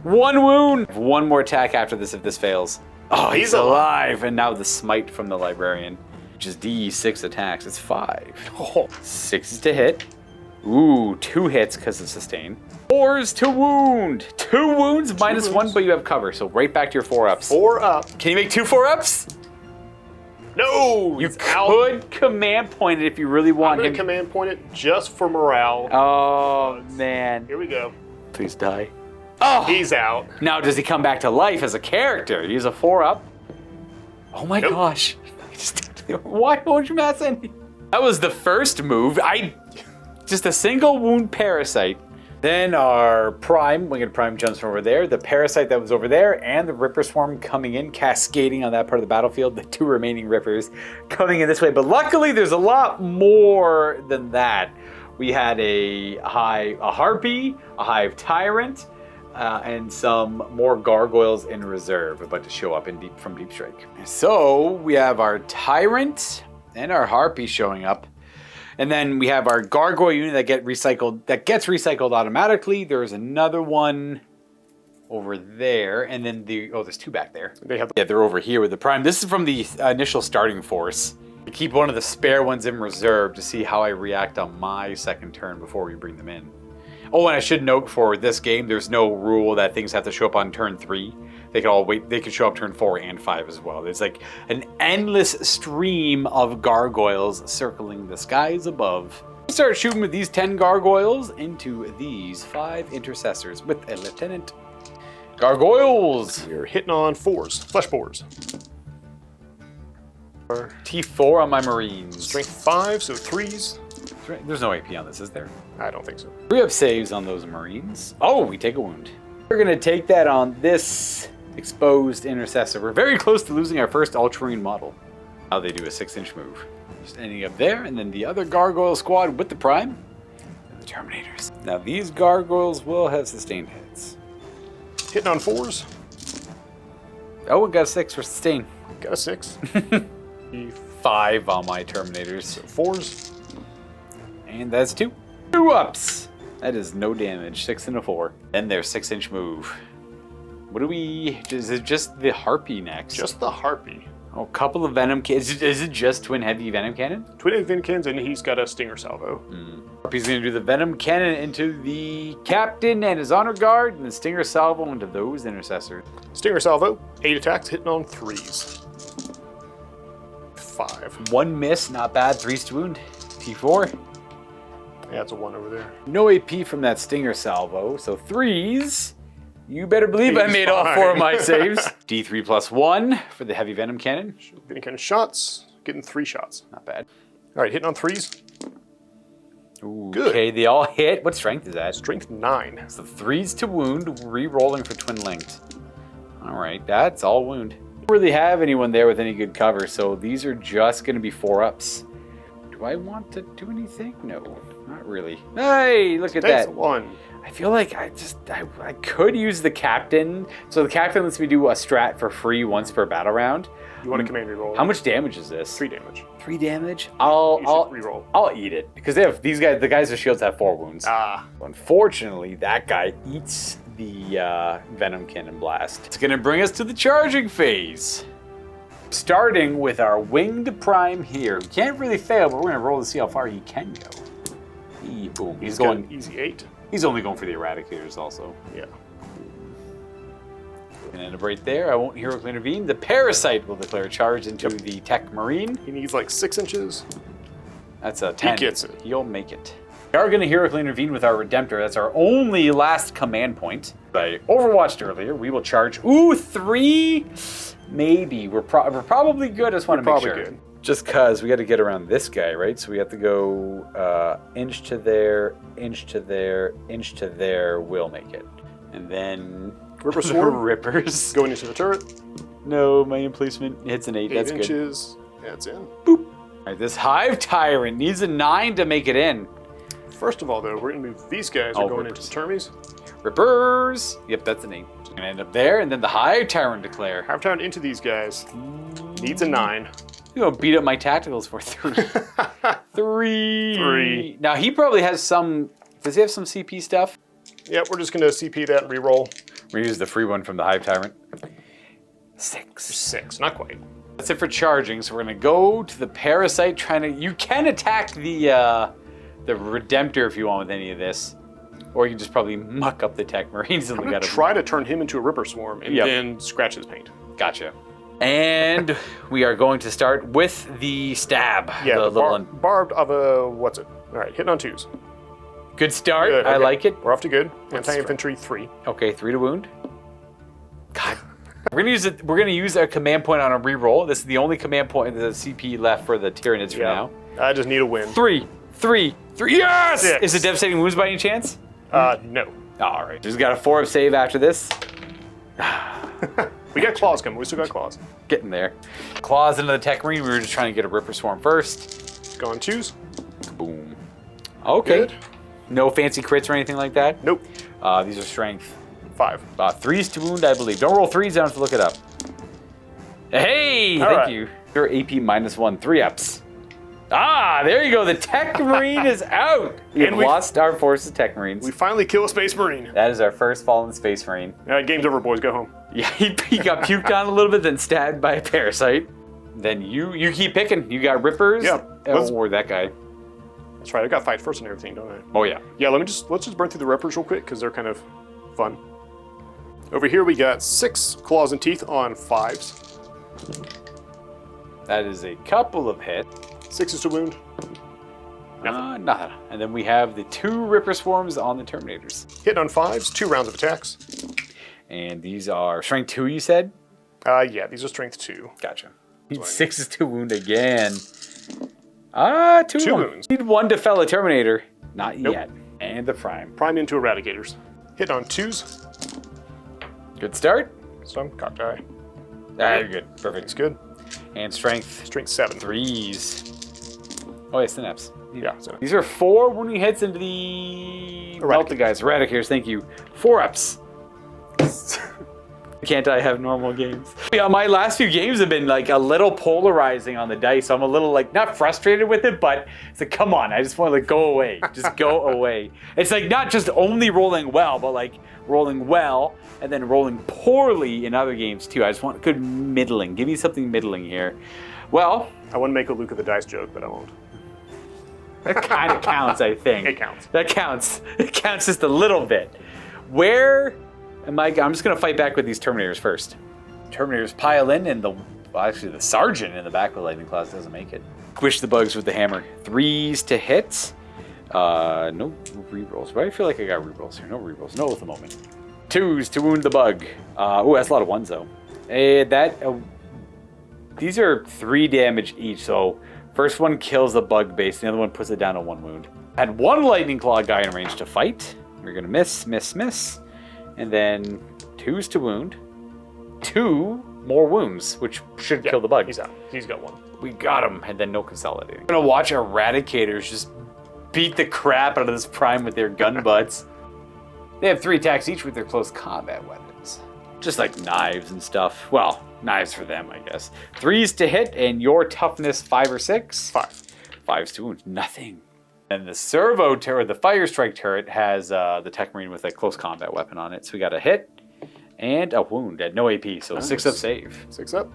1 wound. 1 more attack after this if this fails. Oh, he's alive. And now the smite from the Librarian, which is D6 attacks. It's 5. Oh. 6 to hit. Ooh, 2 hits because of sustain. 4s to wound. 2 wounds, minus 1, but you have cover. So right back to your 4-ups. 4 up. Can you make 2 4-ups? No! You could command point it if you really want I'm him. going to command point it just for morale. Oh, man. Here we go. Please die. Oh! He's out. Now, does he come back to life as a character? He's a 4-up. Oh my gosh. Why won't you mass any? That was the first move. Just a single wound Parasite. Then our Prime, Winged Prime jumps from over there. The Parasite that was over there, and the Ripper Swarm coming in, cascading on that part of the battlefield. The 2 remaining Rippers coming in this way. But luckily, there's a lot more than that. We had a Harpy, a Hive Tyrant, and some more Gargoyles in reserve about to show up from Deep Strike. So we have our Tyrant and our Harpy showing up. And then we have our Gargoyle unit that gets recycled automatically. There's another one over there, and then there's 2 back there. They're over here with the Prime. This is from the initial starting force. I keep one of the spare ones in reserve to see how I react on my second turn before we bring them in. Oh, and I should note for this game, there's no rule that things have to show up on turn 3. They can all wait. They can show up turn 4 and 5 as well. There's like an endless stream of gargoyles circling the skies above. Start shooting with these 10 gargoyles into these 5 intercessors with a lieutenant. Gargoyles! We're hitting on 4s, flesh boars. T4 on my Marines. Strength 5, so 3s. There's no AP on this, is there? I don't think so. 3 up saves on those Marines. Oh, we take a wound. We're going to take that on this exposed intercessor. We're very close to losing our first Ultramarine model. Now they do a 6-inch move. Just ending up there, and then the other Gargoyle squad with the Prime and the Terminators. Now these Gargoyles will have sustained hits. Hitting on 4s. Oh, we got a 6 for sustain. Got a 6. 5 on my Terminators. So 4s. And that's 2. 2 ups. That is no damage. 6 and a 4. Then their 6-inch move. What do we... Is it just the Harpy next? Just the Harpy. Oh, a couple of Venom cannons. Is it just Twin Heavy Venom Cannon? Twin Heavy Venom Cannons, and he's got a Stinger Salvo. Harpy's going to do the Venom Cannon into the Captain and his Honor Guard, and the Stinger Salvo into those Intercessors. Stinger Salvo, 8 attacks, hitting on 3s. 5. 1 miss, not bad. 3s to wound. T4. Yeah, it's a 1 over there. No AP from that Stinger Salvo, so 3s. You better believe I He's made all fine. 4 of my saves. D3 plus 1 for the Heavy Venom Cannon. Venom Cannon shots, getting 3 shots. Not bad. All right, hitting on 3s. Ooh, Good. Okay, they all hit. What strength is that? Strength 9. So 3s to wound, re-rolling for twin linked. All right, that's all wound. Don't really have anyone there with any good cover, so these are just going to be 4 ups. Do I want to do anything? No, not really. Hey, look at Takes that. 1. I feel like I could use the Captain. So the Captain lets me do a strat for free once per battle round. You want a command reroll? How much damage is this? 3 damage. 3 damage? You I'll should reroll. I'll eat it because they have the guys with shields have 4 wounds. Ah. Unfortunately, that guy eats the Venom Cannon Blast. It's gonna bring us to the charging phase. Starting with our Winged Prime here. He can't really fail, but we're gonna roll to see how far he can go. Boom. He's got going an easy 8. He's only going for the Eradicators also. Yeah. And end up right there. I won't heroically intervene. The Parasite will declare charge into the Tech Marine. He needs like 6 inches. That's a 10. He gets it. He'll make it. We are going to heroically intervene with our Redemptor. That's our only last command point. I overwatched earlier. We will charge. Ooh, 3? Maybe. We're probably good. I just want to make sure. Good. Just because we got to get around this guy, right? So we have to go inch to there, inch to there, inch to there. We'll make it. And then Ripper the Swarm. Rippers. Going into the turret. No, my emplacement hits an 8. 8 That's good. inches. That's in. Boop. All right, this Hive Tyrant needs a 9 to make it in. First of all, though, we're going to move these guys. Are going Rippers. into the Termies. Rippers. Yep, that's an 8. Gonna end up there, and then the Hive Tyrant declare. Have time into these guys. Needs a 9. You know, beat up my tacticals for 3. 3. 3. Now he probably has some. Does he have some CP stuff? Yep, we're just going to CP that and reroll. We use the free one from the Hive Tyrant. 6. 6, not quite. That's it for charging. So we're gonna go to the Parasite. You can attack the Redemptor if you want with any of this, or you can just probably muck up the Tech Marines and I'm we going got to try to turn him into a Ripper Swarm and then scratch his paint. Gotcha. And we are going to start with the stab. Yeah, the little barbed of a... What's it? All right, hitting on 2s. Good start. Good, I okay. like it. We're off to good. Let's Anti-infantry 3. Okay, 3 to wound. God. We're gonna use a command point on a reroll. This is the only command point the CP left for the Tyranids for now. I just need a win. 3. Yes! 6. Is it devastating wounds by any chance? No. All right. Just got a 4 of save after this. We got claws coming. We still got claws. Getting there. Claws into the Tech Marine. We were just trying to get a Ripper Swarm first. Going 2s. Boom. Okay. Good. No fancy crits or anything like that? Nope. These are strength. 5. 3s to wound, I believe. Don't roll 3s, I don't have to look it up. Hey! All Thank right. you. Your AP -1, 3 ups. Ah, there you go. The Tech Marine is out. We've lost our forces Tech Marines. We finally kill a Space Marine. That is our first fallen Space Marine. All right, game's over, boys. Go home. Yeah, he got puked on a little bit, then stabbed by a Parasite. Then you keep picking. You got Rippers. Yeah. Or that guy. That's right. I got fight first and everything, don't I? Oh yeah. Yeah. Let's just burn through the Rippers real quick because they're kind of fun. Over here we got 6 claws and teeth on 5s. That is a couple of hits. 6 to wound. Nada. And then we have the 2 Ripper Swarms on the Terminators. Hitting on 5s, 2 rounds of attacks. And these are strength 2, you said? Yeah, these are strength 2. Gotcha. Need 6 to wound again. 2 wounds. Need 1 to fell a Terminator. Not Nope. yet. And the Prime. Prime into Eradicators. Hitting on 2s. Good start. Some cocked eye. You're good. Perfect. It's good. And strength Strength 7. 3s. Oh yeah, synapse. Yeah. So These are 4 wounding hits into the melted guys. Eradicators, thank you. 4 ups. Can't I have normal games? Yeah, my last few games have been like a little polarizing on the dice. So I'm a little like not frustrated with it, but it's like, come on, I just want to like, go away. Just go away. It's like not just only rolling well, but like rolling well and then rolling poorly in other games too. I just want good middling. Give me something middling here. Well, I want to make a Luka the Dice joke, but I won't. that kind of counts, I think. It counts. That counts. It counts just a little bit. Where am I? I'm just going to fight back with these Terminators first. Terminators pile in, and the sergeant in the back with lightning claws doesn't make it. Squish the bugs with the hammer. 3s to hit. No rerolls. But I feel like I got rerolls here. No rerolls. No at the moment. 2s to wound the bug. Oh, that's a lot of 1s though. These are 3 damage each, so first one kills the bug base, the other one puts it down to 1 wound. Had 1 lightning claw guy in range to fight. We're gonna miss, and then 2s to wound. 2 more wounds, which should kill the bug. He's out. He's got 1. We got him, and then no consolidating. I'm gonna watch Eradicators just beat the crap out of this prime with their gun butts. They have 3 attacks each with their close combat weapons. Just like knives and stuff. Well, knives for them, I guess. 3s to hit, and your toughness 5 or 6? 5. 5s to wound, nothing. And the servo turret, the fire strike turret, has the Tech Marine with a close combat weapon on it. So we got a hit and a wound at no AP, so nice. 6 up save. 6 up.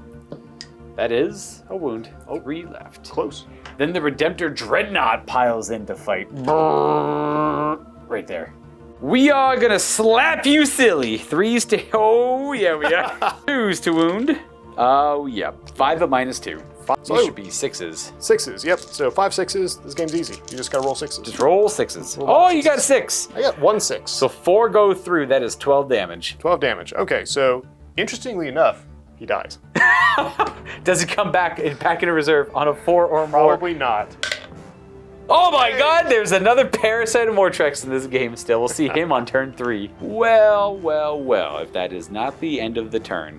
That is a wound. 3 left. Close. Then the Redemptor Dreadnought piles in to fight. Right there. We are gonna slap you silly. 3s to, oh yeah we are. 2s to wound. Oh yeah, 5 up minus 2. These should be 6s. 6s, yep. So 5 6s, this game's easy. You just gotta roll 6s. Just roll 6s. You got a 6. I got 1 6. So 4 go through, that is 12 damage. 12 damage, okay, so interestingly enough, he dies. Does he come back into reserve on a 4 or more? Probably not. Oh my god, there's another Parasite of Mortrex in this game still. We'll see him on turn 3. Well, if that is not the end of the turn.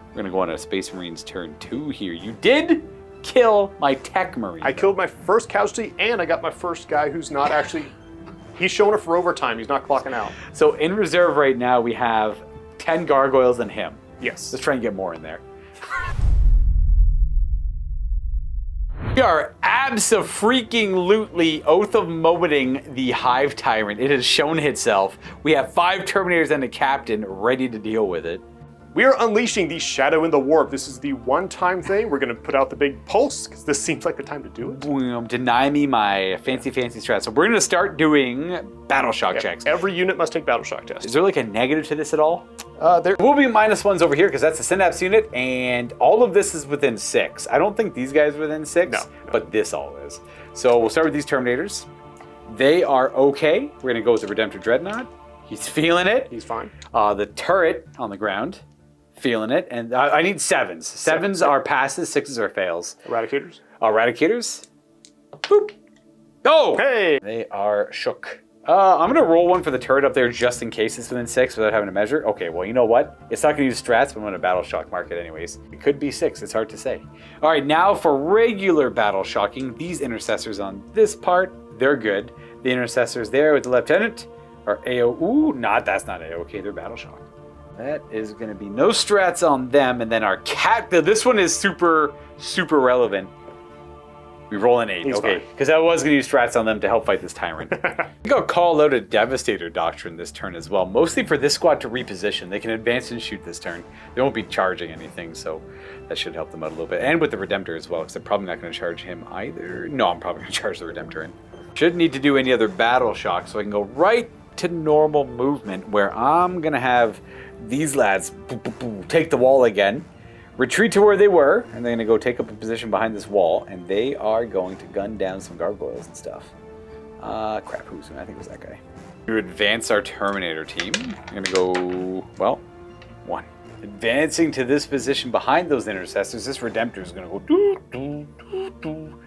We're gonna go on a Space Marines turn 2 here. You did kill my Tech Marine. I killed my first casualty, and I got my first guy who's not actually... He's showing up for overtime, he's not clocking out. So in reserve right now, we have 10 gargoyles and him. Yes. Let's try and get more in there. We are abso-freaking-lutely oath of moting the Hive Tyrant. It has shown itself. We have 5 Terminators and a Captain ready to deal with it. We are unleashing the Shadow in the Warp. This is the one-time thing. We're going to put out the big pulse, because this seems like the time to do it. Boom, deny me my fancy strat. So we're going to start doing battle shock checks. Every unit must take battle shock tests. Is there like a negative to this at all? There will be -1s over here, because that's the Synapse unit, and all of this is within 6. I don't think these guys are within 6, no. But this all is. So we'll start with these Terminators. They are okay. We're going to go with the Redemptor Dreadnought. He's feeling it. He's fine. The turret on the ground. Feeling it, and I need 7s. 7s are passes, 6s are fails. Eradicators? Eradicators. Boop. Oh! Hey! They are shook. I'm going to roll one for the turret up there just in case it's within 6 without having to measure. Okay, well, you know what? It's not going to use strats, but I'm going to battle shock mark it anyways. It could be 6. It's hard to say. All right, now for regular battle shocking, these intercessors on this part, they're good. The intercessors there with the lieutenant are AO. Ooh, that's not AO. Okay, they're battle shock. That is going to be no strats on them, and then our cat. This one is super relevant. We roll an 8, okay, because I was going to use strats on them to help fight this tyrant. I think I'll call out a Devastator Doctrine this turn as well, mostly for this squad to reposition. They can advance and shoot this turn. They won't be charging anything, so that should help them out a little bit. And with the Redemptor as well, because they're probably not going to charge him either. No, I'm probably going to charge the Redemptor in. Shouldn't need to do any other battle shock, so I can go right to normal movement, where I'm going to have these lads take the wall again, retreat to where they were, and they're going to go take up a position behind this wall, and they are going to gun down some gargoyles and stuff. Crap, who's? I think it was that guy. To advance our Terminator team, we're going to go, well, 1. Advancing to this position behind those intercessors, this Redemptor is going to go doo, doo, doo, doo.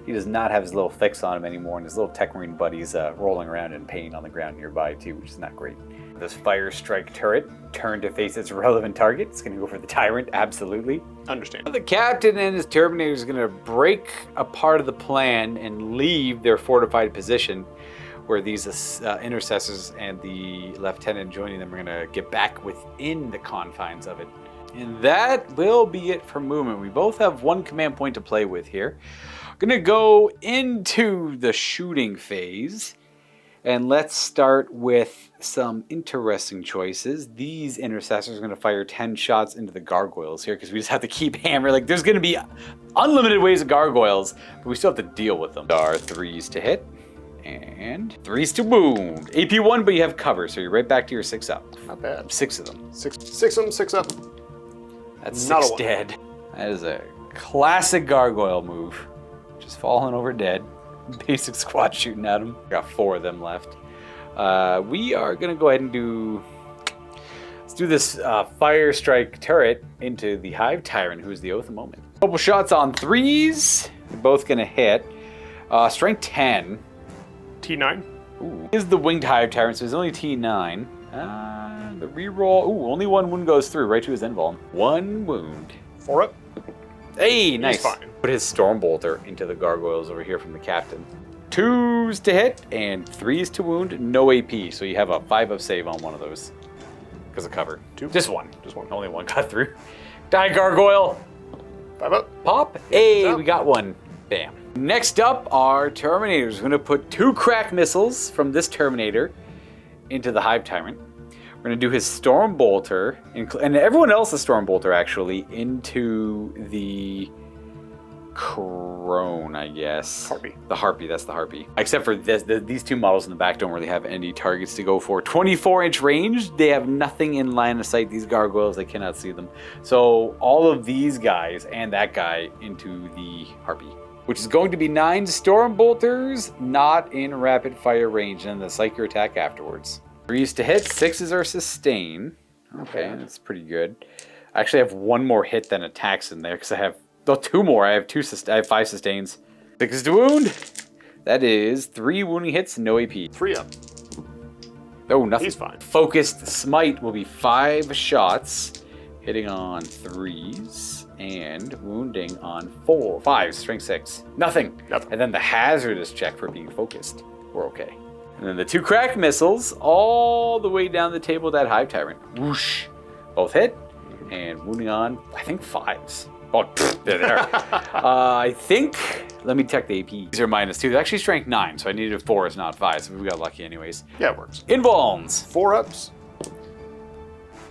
He does not have his little fix on him anymore, and his little Tech Marine buddy's rolling around in pain on the ground nearby too, which is not great. This Fire Strike turret turned to face its relevant target. It's going to go for the Tyrant, absolutely. Understand. The Captain and his Terminator is going to break a part of the plan and leave their fortified position. We're where these intercessors and the lieutenant joining them are going to get back within the confines of it. And that will be it for movement. We both have one command point to play with here. We're going to go into the shooting phase. And let's start with some interesting choices. These intercessors are going to fire 10 shots into the gargoyles here because we just have to keep hammering. Like, there's going to be unlimited ways of gargoyles, but we still have to deal with them. There are 3s to hit and 3s to wound. AP 1, but you have cover, so you're right back to your 6 up. Not bad. 6 of them. Six of them, 6 up. That's Not 6 dead. That is a classic gargoyle move. Just falling over dead. Basic squad shooting at them. Got 4 of them left. We are gonna go ahead and let's do this fire strike turret into the Hive Tyrant, who's the Oath of Moment. Couple shots on 3s. They're both gonna hit. Strength 10. T9. Ooh. Is the winged Hive Tyrant, so he's only T9. The reroll. Ooh, only 1 wound goes through right to his invuln. 1 wound. 4 up. Hey, nice. He's fine. Put his Stormbolter into the gargoyles over here from the captain. 2s to hit and 3s to wound. No AP, so you have a 5 up save on one of those because of cover. 2. Just 1. Just 1. Only 1 got through. Die, gargoyle. 5 up. Pop. Hey, we got 1. Bam. Next up are Terminators. We're going to put 2 crack missiles from this Terminator into the Hive Tyrant. We're going to do his Stormbolter, and everyone else's Stormbolter, actually, into the Crone, I guess. Harpy. The Harpy, that's the Harpy. Except for these 2 models in the back don't really have any targets to go for. 24-inch range, they have nothing in line of sight. These gargoyles, they cannot see them. So all of these guys and that guy into the Harpy, which is going to be 9 Stormbolters, not in rapid fire range, and the Psyker attack afterwards. 3s to hit, 6s are sustain. Okay, that's pretty good. I actually have 1 more hit than attacks in there because I have 2 more. I have 5 sustains. 6 to wound. That is 3 wounding hits, no AP. 3 up. Oh, nothing. He's fine. Focused smite will be 5 shots, hitting on 3s and wounding on 5. Strength 6. Nothing. And then the hazardous check for being focused. We're okay. And then the 2 crack missiles all the way down the table of that Hive Tyrant. Whoosh. Both hit and wounding on, I think, 5s. Oh, they're there. I think, let me check the AP. These are -2. They're actually strength 9, so I needed 4s, not 5s, so we got lucky anyways. Yeah, it works. Invulns. 4 ups.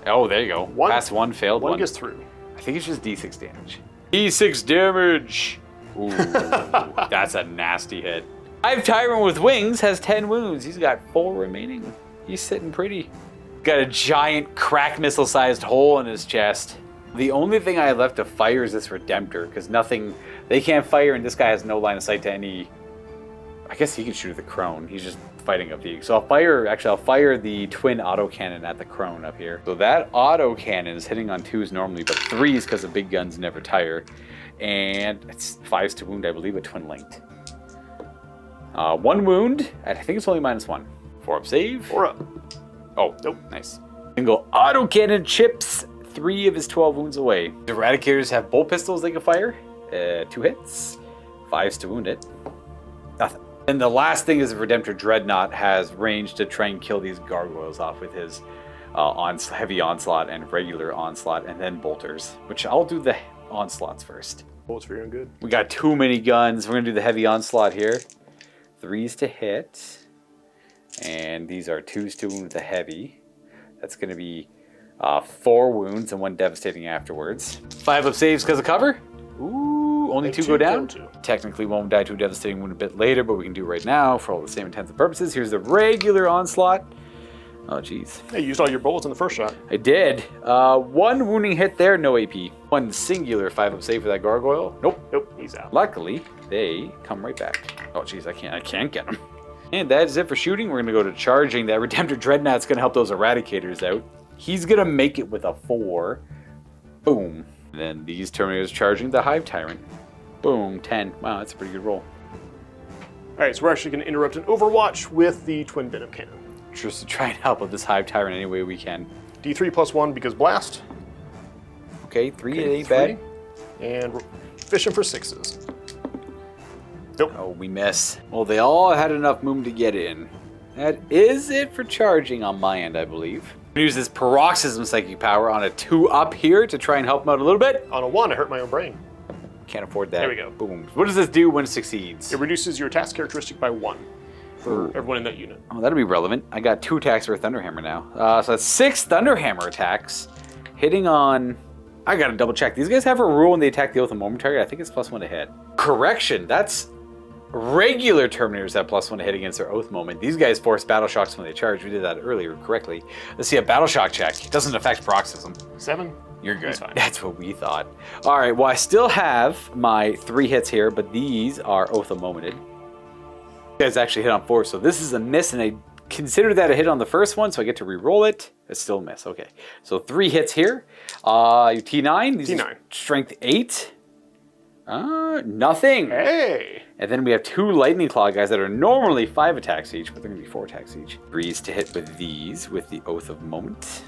Oh, there you go. 1. Passed 1, failed 1. 1 gets through. I think it's just D6 damage. D6 damage. Ooh, that's a nasty hit. Hive Tyrant with wings has 10 wounds. He's got 4 remaining. He's sitting pretty. Got a giant crack missile-sized hole in his chest. The only thing I have left to fire is this Redemptor, because they can't fire, and this guy has no line of sight to any. I guess he can shoot at the Crone. He's just fighting a Vig. So I'll fire the twin autocannon at the Crone up here. So that autocannon is hitting on 2s normally, but 3s because the big guns never tire. And it's 5s to wound, I believe, a twin linked. 1 wound, I think it's only -1. 4 up save. 4 up. Oh, nope. Nice. Single autocannon chips 3 of his 12 wounds away. The Eradicators have bolt pistols they can fire. 2 hits. 5s to wound it. Nothing. And the last thing is the Redemptor Dreadnought has range to try and kill these gargoyles off with his heavy onslaught and regular onslaught, and then bolters, which I'll do the onslaughts first. Bolts for you and good. We got too many guns. We're going to do the heavy onslaught here. 3s to hit. And these are 2s to wound with the heavy. That's going to be 4 wounds and 1 devastating afterwards. 5 up saves because of cover. Ooh, only 2 go down. Technically won't die to a devastating wound a bit later, but we can do it right now for all the same intents and purposes. Here's the regular onslaught. Oh, jeez. Hey, you used all your bullets in the first shot. I did. 1 wounding hit there, no AP. 1 singular 5 up save for that gargoyle. Nope. Nope, he's out. Luckily, they come right back. Oh, jeez, I can't get them. And that is it for shooting. We're going to go to charging. That Redemptor Dreadnought's going to help those Eradicators out. He's going to make it with a 4. Boom. And then these Terminators charging the Hive Tyrant. Boom, 10. Wow, that's a pretty good roll. Alright, so we're actually going to interrupt an Overwatch with the Twin Venom Cannon. Just to try and help with this Hive Tyrant any way we can. D3 plus 1 because blast. Okay, 3 Okay, ain't bad. And we're fishing for 6s. Nope. Oh, we miss. Well, they all had enough movement to get in. That is it for charging on my end, I believe. Use this paroxysm psychic power on a 2-up here to try and help him out a little bit. On a 1, I hurt my own brain. Can't afford that. There we go. Boom. What does this do when it succeeds? It reduces your attacks characteristic by 1 for everyone in that unit. Oh, that'll be relevant. I got 2 attacks for a Thunderhammer now. So that's 6 Thunderhammer attacks. Hitting on... I gotta double check. These guys have a rule when they attack the Oath of Moment target. I think it's +1 to hit. Correction. That's... Regular Terminators have +1 to hit against their Oath Moment. These guys force Battle Shocks when they charge. We did that earlier correctly. Let's see a Battle Shock check. It doesn't affect Paroxysm. 7? You're good. That's fine. That's what we thought. All right, well, I still have my 3 hits here, but these are Oath of Momented. You guys actually hit on 4, so this is a miss, and I consider that a hit on the first one, so I get to re-roll it. It's still a miss. Okay, so 3 hits here. Your T9. These T9. are Strength 8. Nothing. Hey! And then we have 2 Lightning Claw guys that are normally 5 attacks each, but they're going to be 4 attacks each. 3s to hit with these, with the Oath of Moment.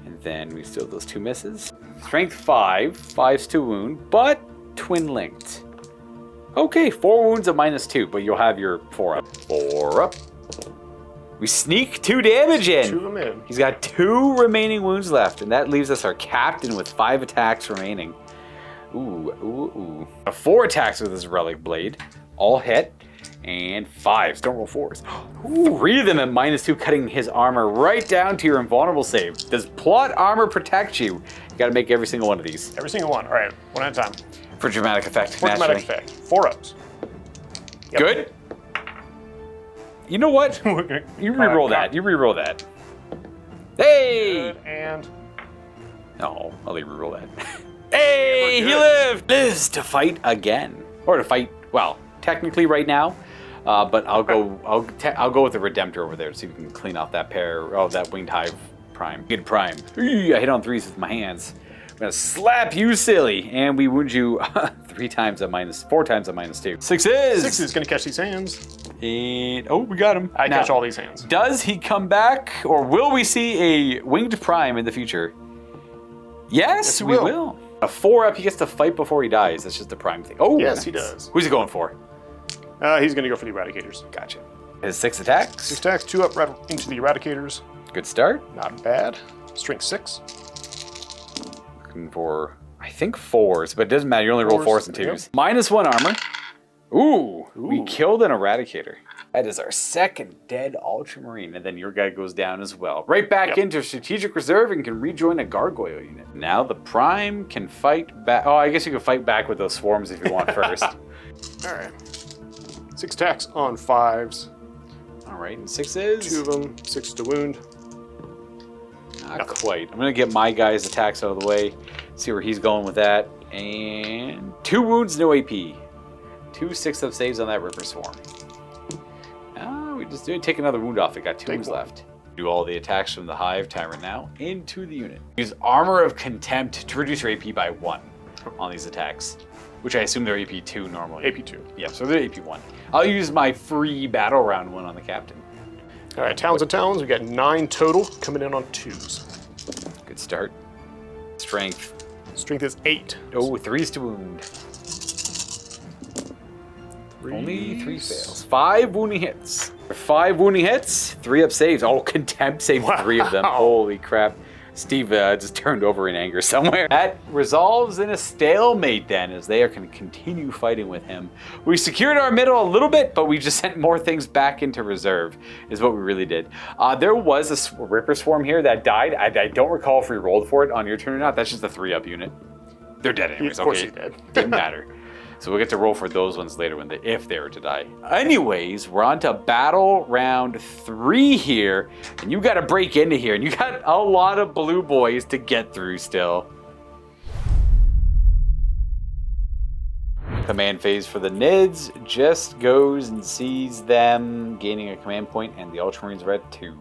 And then we still have those 2 misses. Strength 5, 5s to wound, but twin linked. Okay, 4 wounds of -2, but you'll have your 4 up. 4 up. We sneak 2 damage in. 2 of them in. He's got 2 remaining wounds left, and that leaves us our captain with 5 attacks remaining. Ooh. 4 attacks with his Relic Blade. All hit. And 5s. Don't roll 4s. 3 of them at -2, cutting his armor right down to your invulnerable save. Does plot armor protect you? You gotta make every single one of these. Every single one. All right, one at a time. For dramatic effect, For dramatic effect. 4 ups. Yep. Good. You know what? You re-roll that. You re-roll that. Hey! Good, and... No, I'll re-roll that. Hey, he lives to fight again, or to fight. Well, technically right now, but I'll go. I'll go with the Redemptor over there to see if we can clean off that pair. Oh, that Winged Hive Prime. Good Prime. I hit on 3s with my hands. I'm gonna slap you silly, and we wound you 4 times at -2. 6s. 6 is gonna catch these hands. And we got him. I Now, catch all these hands. Does he come back, or will we see a Winged Prime in the future? Yes, we will. A 4-up, he gets to fight before he dies. That's just a Prime thing. Oh, yes, nice. he does. Who's he going for? He's going to go for the Eradicators. Gotcha. His 6 attacks. 6 attacks, 2 up right into the Eradicators. Good start. Not bad. Strength 6. Looking for, I think 4s, but it doesn't matter. You only roll 4s and 2s. Yep. -1 armor. Ooh, we killed an Eradicator. That is our 2nd dead Ultramarine, and then your guy goes down as well. Right back into Strategic Reserve and can rejoin a Gargoyle unit. Now the Prime can fight back. Oh, I guess you can fight back with those swarms if you want first. All right. 6 attacks on 5s. All right, and 6s. 2 of them, 6 to wound. Not quite. I'm going to get my guy's attacks out of the way, see where he's going with that. And 2 wounds, no AP. 2 6-up saves on that Ripper Swarm. We just take another wound off. It got 2 wounds left. Do all the attacks from the Hive Tyrant now into the unit. Use Armor of Contempt to reduce your AP by 1 on these attacks, which I assume they're AP 2 normally. AP 2. Yeah, so they're AP 1. I'll use my free battle round one on the captain. All right, Talons and Talons. We got 9 total coming in on 2s. Good start. Strength. Strength is 8. Oh, 3s to wound. Only 3 fails. 5 wounding hits. 5 wounding hits, 3-up saves. Oh, Contempt saved 3 of them. Holy crap. Steve just turned over in anger somewhere. That resolves in a stalemate then, as they are going to continue fighting with him. We secured our middle a little bit, but we just sent more things back into reserve, is what we really did. There was a Ripper Swarm here that died. I don't recall if we rolled for it on your turn or not. That's just a 3-up unit. They're dead anyways. Of course okay. he's dead. Didn't matter. So we'll get to roll for those ones later if they were to die. Anyways, we're on to battle round 3 here, and you got to break into here, and you got a lot of blue boys to get through still. Command phase for the Nids just goes and sees them gaining a command point, and the Ultramarines are at 2.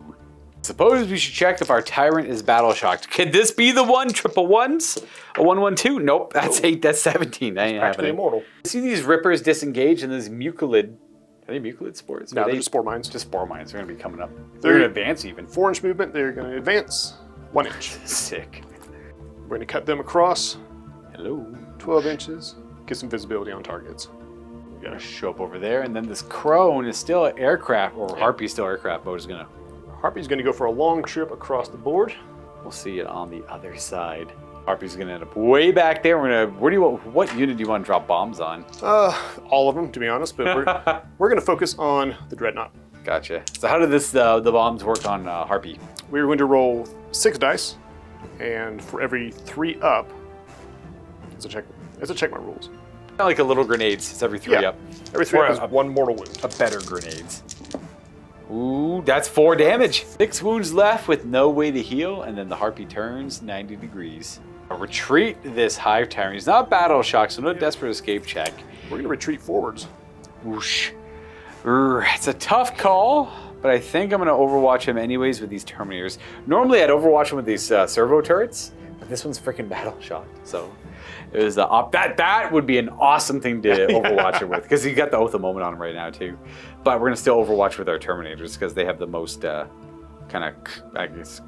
Suppose we should check if our Tyrant is battle shocked. Could this be the one? Triple ones? A 1-1-2? Nope, that's 8, that's 17. I ain't Practically having immortal. it. See these Rippers disengage and these Mucilid. Are they Mucilid spores? No, they're just Spore Mines. Just Spore Mines. They're going to be coming up. They're going to advance even. 4-inch movement. They're going to advance 1 inch. Sick. We're going to cut them across Hello. 12 inches. Get some visibility on targets. We gotta show up over there, and then this crone is still aircraft, or Harpy's still aircraft mode is gonna. Harpy's gonna go for a long trip across the board. We'll see it on the other side. Harpy's gonna end up way back there. We're gonna. What unit do you want to drop bombs on? All of them, to be honest. But we're gonna focus on the Dreadnought. Gotcha. So how did this the bombs work on Harpy? We're going to roll 6 dice, and for every 3 up, it's a check my rules. Kind of like a little grenades. It's every 3 up. Every 3 up is 1 mortal wound. A better grenades. Ooh, that's 4 damage. 6 wounds left with no way to heal, and then the Harpy turns 90 degrees. Retreat this Hive Tyrant. He's not battle shock, so no desperate escape check. We're going to retreat forwards. Whoosh. It's a tough call, but I think I'm going to overwatch him anyways with these Terminators. Normally I'd overwatch him with these servo turrets, but this one's freaking battle shocked, so it was that would be an awesome thing to overwatch it with, because you got the Oath of Moment on him right now too. But we're going to still overwatch with our Terminators because they have the most kind of, I guess,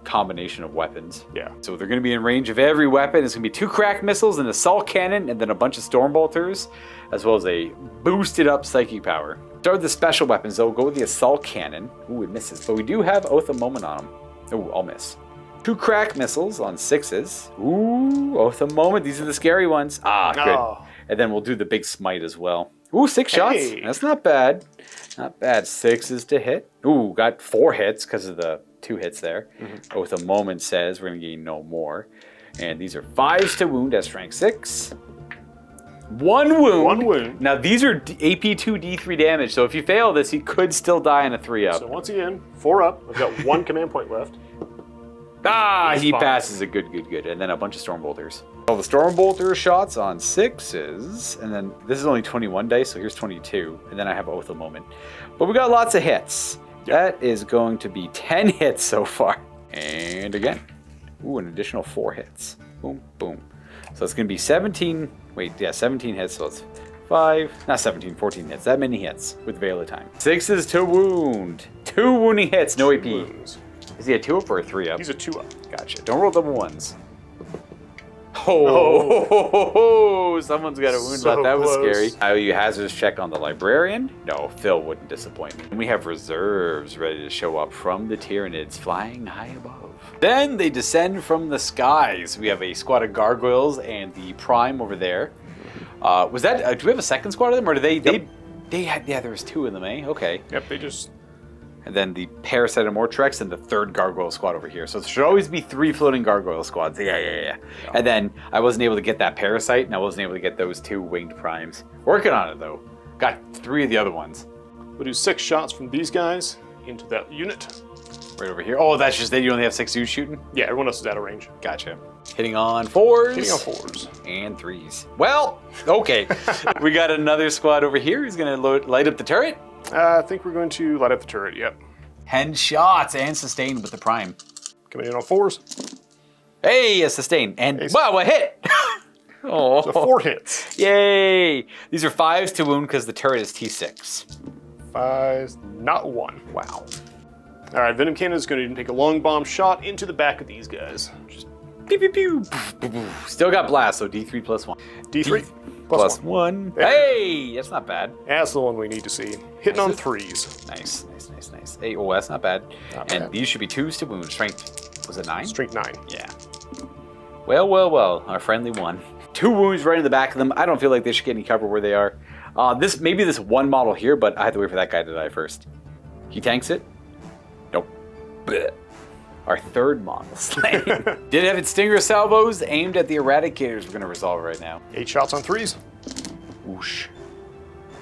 combination of weapons. Yeah. So they're going to be in range of every weapon. It's going to be 2 crack missiles, an assault cannon, and then a bunch of storm bolters, as well as a boosted up psychic power. Start with the special weapons, though. We'll go with the assault cannon. Ooh, it misses. But we do have Oath of Moment on them. Ooh, I'll miss. 2 crack missiles on 6s. Ooh, Oath of Moment. These are the scary ones. Ah, good. Oh. And then we'll do the big smite as well. Ooh, 6 shots. That's not bad. Not bad. 6s to hit. Ooh, got 4 hits because of the 2 hits there. Oath of Moment says we're going to gain no more. And these are 5s to wound at strength 6. 1 wound. 1 wound. Now these are AP2 D3 damage, so if you fail this, he could still die in a 3-up. So once again, 4 up. I've got 1 command point left. He passes it. Good. And then a bunch of storm bolters. All the storm bolter shots on 6s, and then this is only 21 dice, so here's 22. And then I have Oath of Moment. But we got lots of hits. That is going to be 10 hits so far. And again, ooh, an additional 4 hits. Boom, boom. So it's going to be 17 hits, so it's 14 hits. That many hits with Veil of Time. 6s to wound. 2 wounding hits, no AP. Wounds. Is he a 2-up or a 3-up? He's a 2-up. Gotcha. Don't roll double 1s. Oh, someone's got a wound. So That was close. scary. You hazardous check on the Librarian? No, Phil wouldn't disappoint me. And we have reserves ready to show up from the Tyranids flying high above. Then they descend from the skies. We have a squad of gargoyles and the Prime over there. Was that? Do we have a second squad of them, or do they? Yep. They had. Yeah, there was 2 of them. Okay. Yep, they just... And then the Parasite and Mortrex and the 3rd Gargoyle Squad over here. So there should always be 3 floating Gargoyle Squads. Yeah. And then I wasn't able to get that Parasite, and I wasn't able to get those 2 Winged Primes. Working on it, though. Got 3 of the other ones. We'll do 6 shots from these guys into that unit. Right over here. Oh, that's just that you only have 6 dudes shooting? Yeah, everyone else is out of range. Gotcha. Hitting on 4s. Hitting on 4s. And 3s. Well, okay. We got another squad over here. He's going to light up the turret. I think we're going to light up the turret, yep. 10 shots and sustain with the Prime. Coming in on 4s. Hey, a sustain. And, wow, a hit! Oh. So 4 hits. Yay! These are 5s to wound because the turret is T6. 5s, not 1. Wow. All right, Venom Cannon is going to take a long bomb shot into the back of these guys. Just pew pew pew. Still got blast, so D3 plus 1. D3 plus 1. Hey, that's not bad. That's the one we need to see. Hitting on 3s. Nice. Hey, oh, that's not bad. Not and bad. these should be 2s to wound. Strength, was it 9? Strength 9. Yeah. Well, our friendly one. 2 wounds right in the back of them. I don't feel like they should get any cover where they are. Maybe this one model here, but I have to wait for that guy to die first. He tanks it. Nope. Blech. Our 3rd model slain. Did have its Stinger salvos aimed at the Eradicators. We're going to resolve right now. 8 shots on 3s. Whoosh.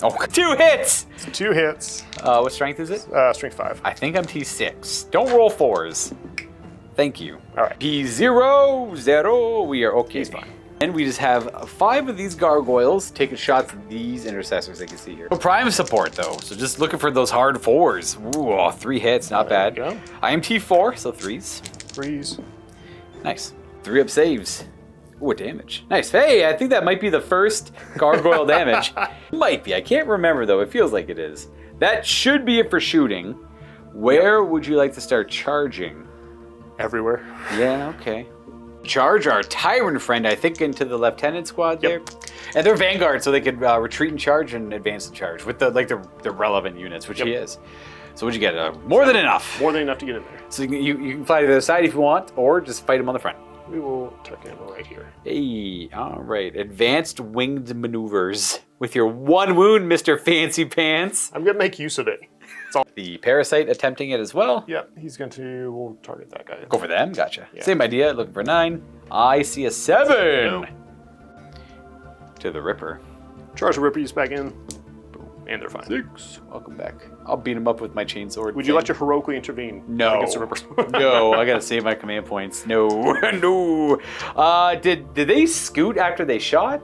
Oh, 2 hits! 2 hits. What strength is it? Strength 5. I think I'm T6. Don't roll 4s. Thank you. All right. P0. We are okay. He's fine. And we just have 5 of these gargoyles taking shots at these intercessors, I can see here. No Prime support, though, so just looking for those hard 4s. Ooh, 3 hits, not There bad. you go. I am T4, so 3s. 3s. Nice. 3-up saves. Ooh, damage. Nice. Hey, I think that might be the first gargoyle damage. Might be. I can't remember, though. It feels like it is. That should be it for shooting. Where would you like to start charging? Everywhere. Yeah, okay. charge our Tyrant friend, I think, into the Lieutenant squad there. And they're Vanguard, so they could retreat and charge and advance and charge with the relevant units, which he is. So what'd you get? More than enough. More than enough to get in there. So you can fly to the other side if you want, or just fight him on the front. We will tuck in right here. Hey, all right. Advanced winged maneuvers with your 1 wound, Mr. Fancy Pants. I'm going to make use of it. The Parasite attempting it as well. Yep, he's going to... We'll target that guy. Go for them. Gotcha. Yeah. Same idea. Looking for 9. I see a 7. No. To the Ripper. Charge the Rippers back in. Boom. And they're fine. 6. Welcome back. I'll beat him up with my chainsword. Would you like to heroically intervene against the Rippers? No, I gotta save my command points. No, no. Did they scoot after they shot?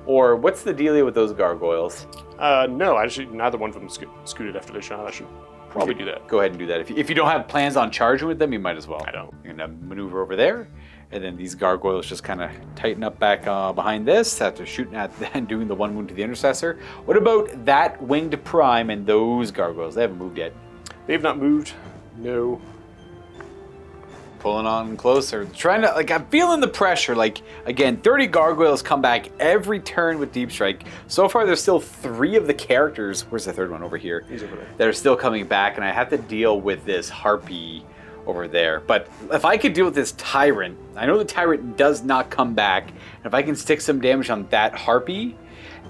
Or what's the dealio with those gargoyles? No, actually, neither one of them scooted after they shot. I should probably do that. Go ahead and do that. If you don't have plans on charging with them, you might as well. I don't. You're gonna maneuver over there, and then these gargoyles just kind of tighten up back behind this after shooting at and doing the 1 wound to the Intercessor. What about that winged prime and those gargoyles? They haven't moved yet. They've not moved. No. Pulling on closer, trying to, I'm feeling the pressure. Again, 30 gargoyles come back every turn with Deep Strike. So far, there's still 3 of the characters. Where's the third one? Over here. He's over there. That are still coming back, and I have to deal with this Harpy over there. But if I could deal with this Tyrant, I know the Tyrant does not come back. And if I can stick some damage on that Harpy,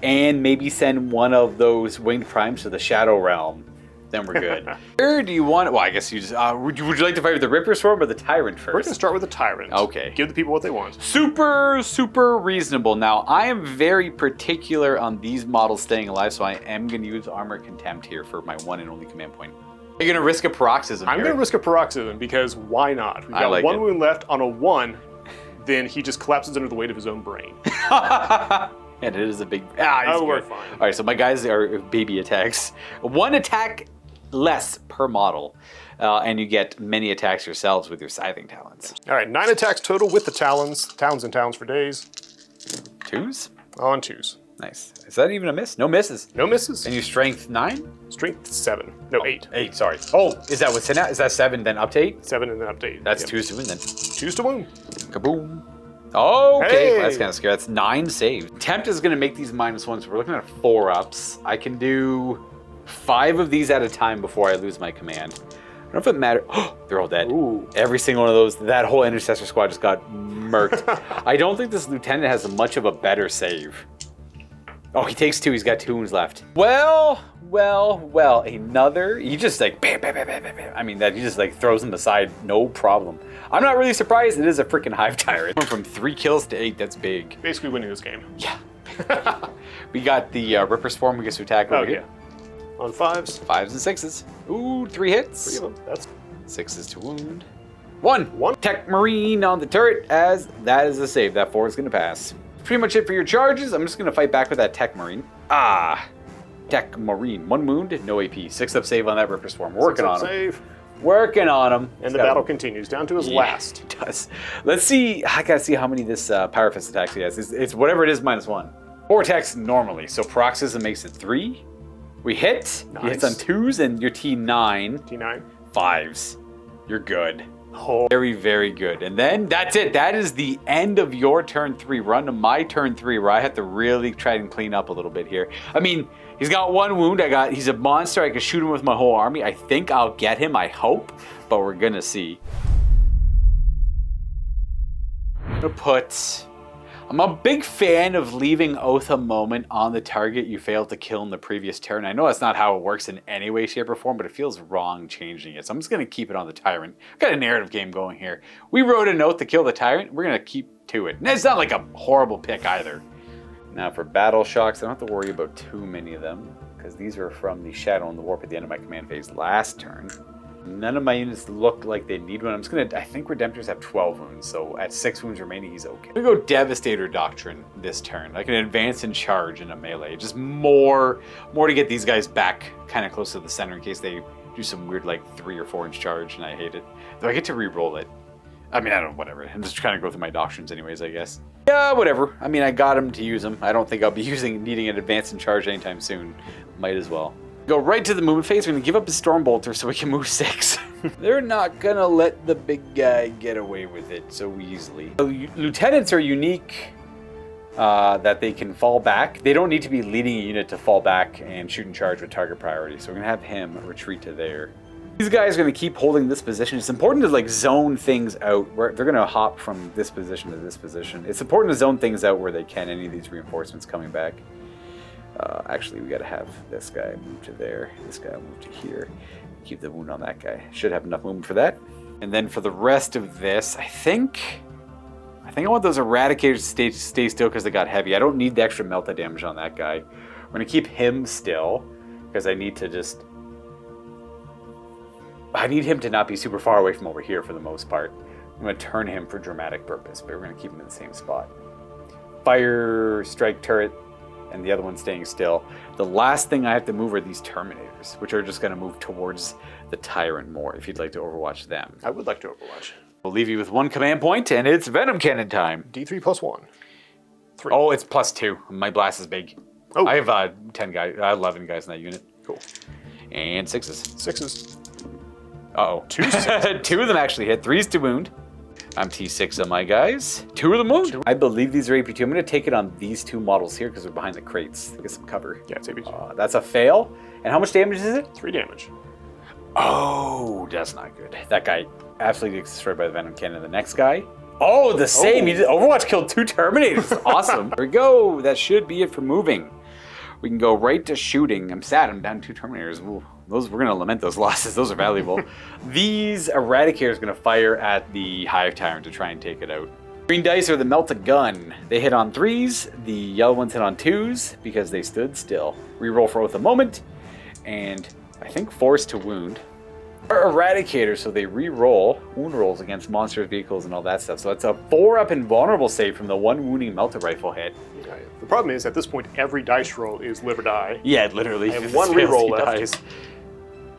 and maybe send one of those winged primes to the Shadow Realm, then we're good. Where do you want? Well, I guess you just. Would you like to fight with the Ripper Swarm or the Tyrant first? We're going to start with the Tyrant. Okay. Give the people what they want. Super reasonable. Now, I am very particular on these models staying alive, so I am going to use Armor Contempt here for my one and only command point. You're going to risk a paroxysm I'm going to risk a paroxysm because why not? We've got like 1 it. wound left on a 1, then he just collapses under the weight of his own brain. And it is a big... That'll work fine. All right, so my guys are baby attacks. 1 attack less per model, and you get many attacks yourselves with your Scything Talons. All right, 9 attacks total with the Talons. Talons and Talons for days. 2s? On 2s. Nice. Is that even a miss? No misses. No misses. And your strength 9? Strength 7. No, 8. 8, sorry. Oh, is that what's in that? Is that 7 then up to 8? 7 and then update. That's 2s to win then. 2s to wound. Kaboom. Okay, Hey! that's kind of scary. That's 9 saves. Tempt is going to make these -1s. We're looking at 4 ups. I can do 5 of these at a time before I lose my command. I don't know if it matters. Oh, they're all dead. Ooh. Every single one of those, that whole Intercessor squad just got murked. I don't think this Lieutenant has much of a better save. Oh, he takes 2. He's got 2 wounds left. Well, another. He just bam, bam, bam, bam, bam, bam. I mean, that he just throws them aside, no problem. I'm not really surprised. It is a freaking Hive Tyrant. Went from 3 kills to 8. That's big. Basically winning this game. Yeah. We got the Ripper Swarm. We get to attack over here. On 5s. 5s and 6s. Ooh, 3 hits. 3 of them. That's 6s to wound. 1. 1. Tech Marine on the turret, as that is a save. That 4 is going to pass. Pretty much it for your charges. I'm just going to fight back with that Tech Marine. Tech Marine. 1 wound, no AP. 6 up save on that Ripper Swarm. We're working on him. Save. Working on him. And the battle continues down to his last. It does. Let's see. I got to see how many this Power Fist attacks he has. It's whatever it is -1. 4 attacks normally. So Paroxysm makes it 3. We hit. Nice. He hits on 2s and your T9. T9. 5s. You're good. Oh. Very good. And then that's it. That is the end of your turn 3. Run to my turn 3 where I have to really try and clean up a little bit here. I mean, he's got 1 wound. He's a monster. I can shoot him with my whole army. I think I'll get him. I hope. But we're going to see. I'm going to put... I'm a big fan of leaving Oath a Moment on the target you failed to kill in the previous turn. I know that's not how it works in any way, shape, or form, but it feels wrong changing it. So I'm just going to keep it on the Tyrant. I've got a narrative game going here. We wrote a note to kill the Tyrant. We're going to keep to it. And it's not like a horrible pick either. Now for Battle Shocks, I don't have to worry about too many of them, because these are from the Shadow and the Warp at the end of my command phase last turn. None of my units look like they need one. I think Redemptors have 12 wounds, so at 6 wounds remaining, he's okay. I'm gonna go Devastator Doctrine this turn. I can advance and charge in a melee. Just more to get these guys back kind of close to the center in case they do some weird 3 or 4 inch charge, and I hate it. Though I get to re-roll it. I mean, I don't know, whatever. I'm just trying to go through my doctrines anyways, I guess. Yeah, whatever. I mean, I got them to use them. I don't think I'll be needing an advance and charge anytime soon. Might as well. Go right to the movement phase. We're going to give up his Stormbolter so we can move 6. They're not going to let the big guy get away with it so easily. Lieutenants are unique that they can fall back. They don't need to be leading a unit to fall back and shoot and charge with target priority. So we're going to have him retreat to there. These guys are going to keep holding this position. It's important to like zone things out. Where they're going to hop from this position to this position. It's important to zone things out where they can, any of these reinforcements coming back. Actually, we got to have this guy move to there. This guy move to here. Keep the wound on that guy. Should have enough movement for that. And then for the rest of this, I think I want those Eradicators to stay still because they got heavy. I don't need the extra melta damage on that guy. We're going to keep him still because I need him to not be super far away from over here for the most part. I'm going to turn him for dramatic purpose, but we're going to keep him in the same spot. Fire strike turret and the other one staying still. The last thing I have to move are these Terminators, which are just going to move towards the Tyrant more, if you'd like to overwatch them. I would like to overwatch. We'll leave you with one command point, and it's Venom Cannon time. D3 plus 1. 3. Oh, it's plus 2. My blast is big. Oh. I have 11 guys in that unit. Cool. And 6s. 6s. Uh-oh. 2 6s. 2 of them actually hit. 3s to wound. I'm T6 on my guys. 2 of them wound. I believe these are AP2. I'm going to take it on these 2 models here because they're behind the crates. Get some cover. Yeah, it's AP2. That's a fail. And how much damage is it? 3 damage. Oh, that's not good. That guy absolutely gets destroyed by the Venom Cannon. The next guy. Oh, the same. Overwatch killed 2 Terminators. Awesome. There we go. That should be it for moving. We can go right to shooting. I'm sad I'm down 2 Terminators. Ooh, we're going to lament those losses. Those are valuable. These Eradicators are going to fire at the Hive Tyrant to try and take it out. Green dice are the Melt-A-Gun. They hit on 3s. The yellow ones hit on 2s because they stood still. Reroll for Oath a moment. And I think force to wound. Are Eradicators, so they re-roll wound rolls against monsters, vehicles, and all that stuff. So it's a 4-up invulnerable save from the 1 wounding Melta Rifle hit. The problem is, at this point, every dice roll is live or die. Yeah, literally. I have 1 reroll left. Dies.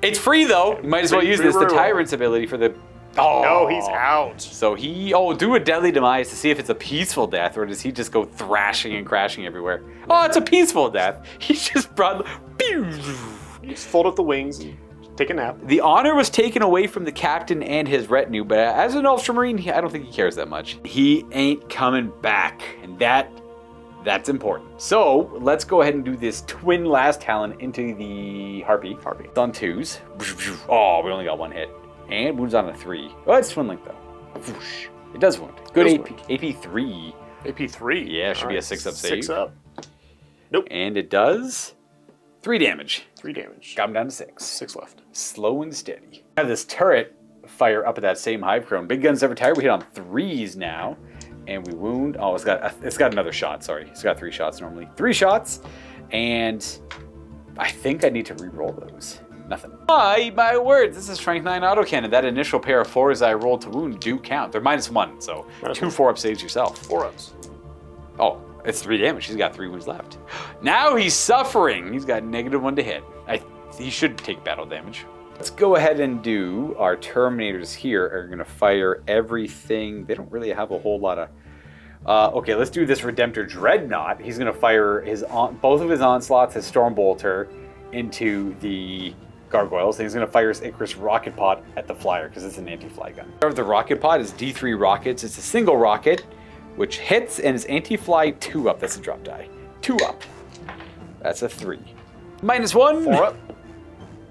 It's free, though. You might as well use this. The Tyrant's ability for the... Oh, no, he's out. So do a Deadly Demise to see if it's a peaceful death, or does he just go thrashing and crashing everywhere? Oh, it's a peaceful death. He just brought... You just fold up the wings and take a nap. The honor was taken away from the captain and his retinue, but as an Ultramarine, I don't think he cares that much. He ain't coming back, and that's important. So let's go ahead and do this twin last talon into the Harpy. It's on 2s. Oh, we only got 1 hit. And wounds on a 3. Oh, it's twin link though. It does wound. Good AP3. AP3? Yeah, it should be a 6-up save. 6-up. Nope. And it does 3 damage. 3 damage. Got him down to 6. 6 left. Slow and steady. I have this turret fire up at that same Hive Crone. Big guns never tire. We hit on 3s now. And we wound. Oh, it's got another shot. Sorry, it's got 3 shots normally. 3 shots, and I think I need to re-roll those. Nothing. My words. This is Strength 9 autocannon. That initial pair of 4s I rolled to wound do count. They're -1, so 2 4-up saves yourself. 4-ups. Oh, it's 3 damage. He's got 3 wounds left. Now he's suffering. He's got -1 to hit. He should take battle damage. Let's go ahead and do our Terminators here are going to fire everything. They don't really have a whole lot of... okay, let's do this Redemptor Dreadnought. He's going to fire both of his Onslaughts, his Stormbolter, into the Gargoyles. And he's going to fire his Icarus Rocket Pod at the Flyer, because it's an anti-fly gun. The Rocket Pod is D3 rockets. It's a single rocket, which hits, and is anti-fly 2-up. That's a drop die. 2-up. That's a 3. -1. 4-up.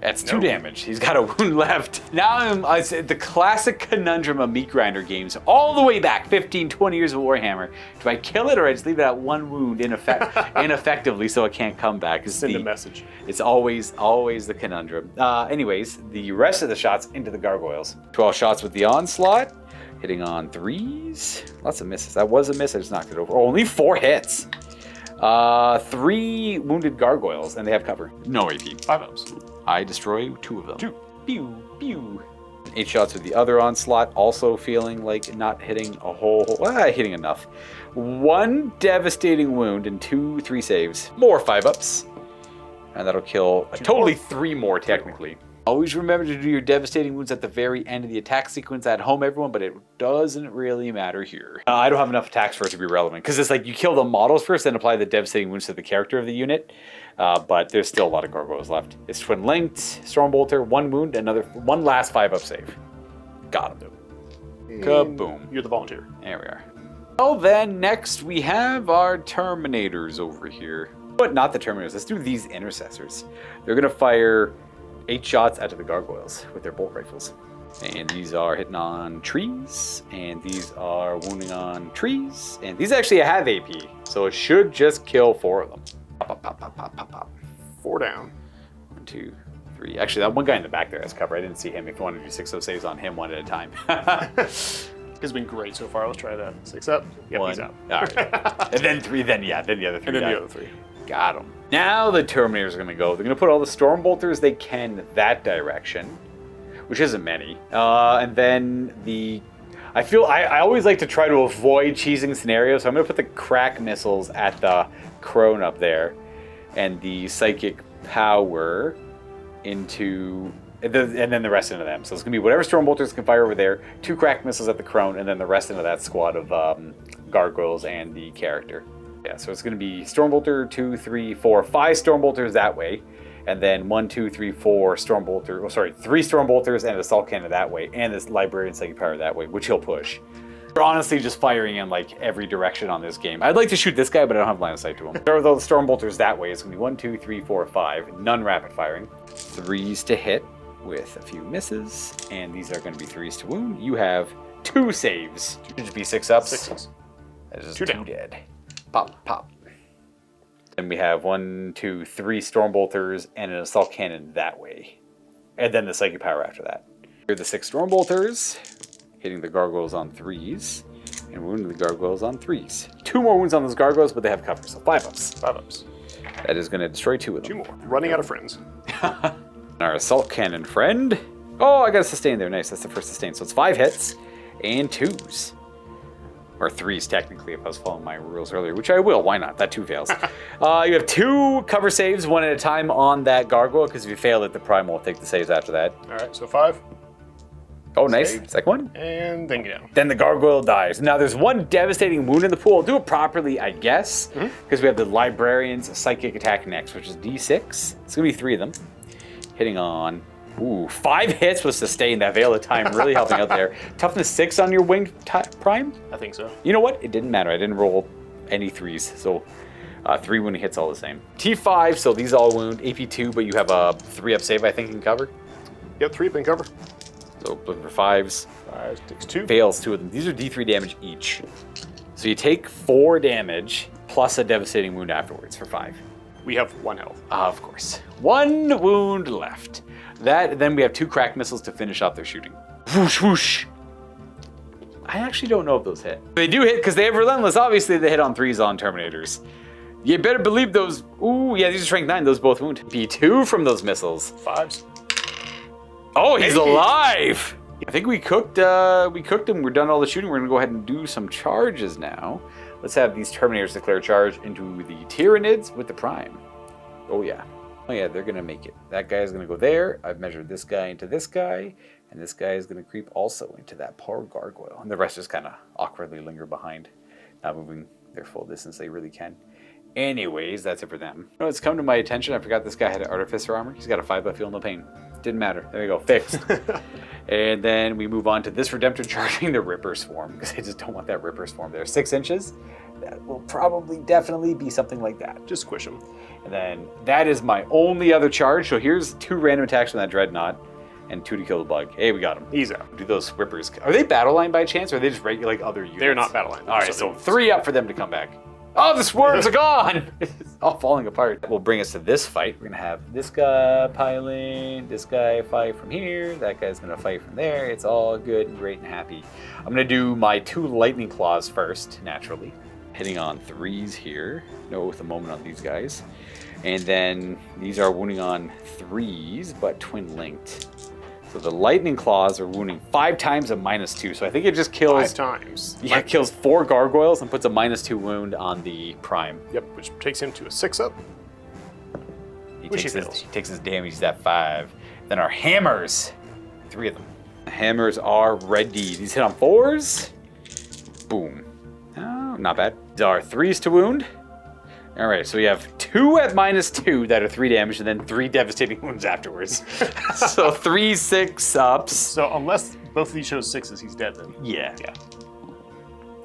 That's 2 damage. He's got a wound left. Now I said the classic conundrum of meat grinder games, all the way back 15, 20 years of Warhammer. Do I kill it or I just leave it at 1 wound ineffectively so it can't come back? Send a message. It's always the conundrum. Anyways, the rest of the shots into the Gargoyles. 12 shots with the Onslaught, hitting on 3s. Lots of misses. That was a miss. I just knocked it over. Oh, only 4 hits. 3 wounded Gargoyles, and they have cover. No AP. 5-ups. I destroy 2 of them. 2. Pew, pew. 8 shots with the other Onslaught, also feeling like not hitting a hitting enough. 1 devastating wound and 2 3 saves. More 5-ups. And that'll kill totally 3 more, technically. Always remember to do your devastating wounds at the very end of the attack sequence at home, everyone, but it doesn't really matter here. I don't have enough attacks for it to be relevant, because it's like you kill the models first, then apply the devastating wounds to the character of the unit, but there's still a lot of gargoyles left. It's twin linked, Stormbolter, 1 wound, one last 5-up save. Got him. Kaboom. You're the volunteer. There we are. Well then, next we have our Terminators over here. But not the Terminators, let's do these Intercessors. They're gonna fire 8 shots out of the gargoyles with their bolt rifles. And these are hitting on trees, and these are wounding on trees, and these actually have AP, so it should just kill 4 of them. Pop, pop, pop, pop, pop, pop. 4 down. 1, 2, 3. Actually, that one guy in the back there has cover. I didn't see him. If you want to do 6-0 saves on him one at a time. It's been great so far. Let's try that. 6 up. Yep, 1. he's out. All right. And then 3, then the other 3. And then the other 3. Got them. Now the Terminators are going to go. They're going to put all the Stormbolters they can that direction, which isn't many. And then I always like to try to avoid cheesing scenarios, so I'm going to put the crack missiles at the crone up there, and the psychic power and then the rest into them. So it's going to be whatever Stormbolters can fire over there, 2 crack missiles at the crone, and then the rest into that squad of gargoyles and the character. Yeah, so it's going to be Stormbolter, 2, 3, 4, 5 Stormbolters that way, and then 1, 2, 3, 4 Stormbolter. Oh, sorry, 3 Stormbolters and an Assault Cannon that way, and this Librarian Psychic Power that way, which he'll push. We're honestly just firing in like every direction on this game. I'd like to shoot this guy, but I don't have line of sight to him. Start with all the Stormbolters that way. It's going to be 1, 2, 3, 4, 5. None rapid firing. 3s to hit with a few misses, and these are going to be 3s to wound. You have 2 saves. Should be 6-ups. 6s. That is 2 2 down. dead. Pop, pop. And we have 1, 2, 3 Stormbolters and an Assault Cannon that way. And then the Psychic Power after that. Here are the 6 Stormbolters, hitting the gargoyles on 3s, and wounding the gargoyles on 3s. 2 more wounds on those gargoyles, but they have cover, so 5-ups. 5-ups. That is going to destroy 2 of them. 2 more. Running out of friends. Our Assault Cannon friend. Oh, I got a sustain there. Nice, that's the first sustain. So it's 5 hits and 2s. Or 3s, technically, if I was following my rules earlier, which I will. Why not? That 2 fails. You have 2 cover saves, 1 at a time on that gargoyle, because if you fail it, the Prime will take the saves after that. All right, so 5. Oh, nice. Save. Second one. And then get down. Then the gargoyle dies. Now, there's 1 devastating wound in the pool. I'll do it properly, I guess, because we have the Librarian's Psychic Attack next, which is D6. It's going to be 3 of them. Hitting on... Ooh, 5 hits with sustain. That Veil of Time really helping out there. Toughness 6 on your winged Prime? I think so. You know what? It didn't matter. I didn't roll any 3s, so 3 wounding hits all the same. T5, so these all wound. AP2, but you have a 3-up save, I think, in cover. Yep, 3 up in cover. So looking for 5s. 5 takes 2. Fails 2 of them. These are D3 damage each. So you take 4 damage plus a devastating wound afterwards for 5. We have 1 health. Of course. 1 wound left. Then we have 2 crack missiles to finish off their shooting. Whoosh, whoosh. I actually don't know if those hit. They do hit because they have Relentless. Obviously, they hit on 3s on Terminators. You better believe those. Ooh, yeah, these are strength 9. Those both wound. B2 from those missiles. 5s. Oh, he's alive. I think we cooked him. We're done all the shooting. We're going to go ahead and do some charges now. Let's have these Terminators declare charge into the Tyranids with the Prime. Oh, yeah. Oh yeah, they're going to make it. That guy is going to go there. I've measured this guy into this guy, and this guy is going to creep also into that poor gargoyle. And the rest just kind of awkwardly linger behind, not moving their full distance they really can. Anyways, that's it for them. You know, it's come to my attention, I forgot this guy had an Artificer armor. He's got a 5-up Feel No Pain. Didn't matter. There we go, fixed. And then we move on to this Redemptor charging the Ripper Swarm, because I just don't want that Ripper Swarm there. 6 inches. That will probably definitely be something like that. Just squish him. And then that is my only other charge. So here's 2 random attacks from that Dreadnought and 2 to kill the bug. Hey, we got him. He's out. Do those Rippers... Are they battle line by chance, or are they just regular, like other units? They're not battle line. All right, so 3 up for them to come back. Oh, the swarms are gone! It's all falling apart. Will bring us to this fight. We're going to have this guy pile in, this guy fight from here, that guy's going to fight from there. It's all good and great and happy. I'm going to do my 2 Lightning Claws first, naturally. Hitting on 3s here. No, with a moment on these guys. And then these are wounding on 3s, but twin linked. So the Lightning Claws are wounding 5 times a -2. So I think it just kills... 5 times. Yeah, it kills 4 gargoyles and puts a -2 wound on the Prime. Yep, which takes him to a 6-up. He takes his damage, he's at 5. Then our hammers, 3 of them. The hammers are ready. These hit on 4s. Boom. Oh, not bad. These are 3s to wound. All right, so we have 2 at -2 that are 3 damage, and then 3 devastating wounds afterwards. So 3 6-ups. So unless both of these show 6s, he's dead then. Yeah. Yeah.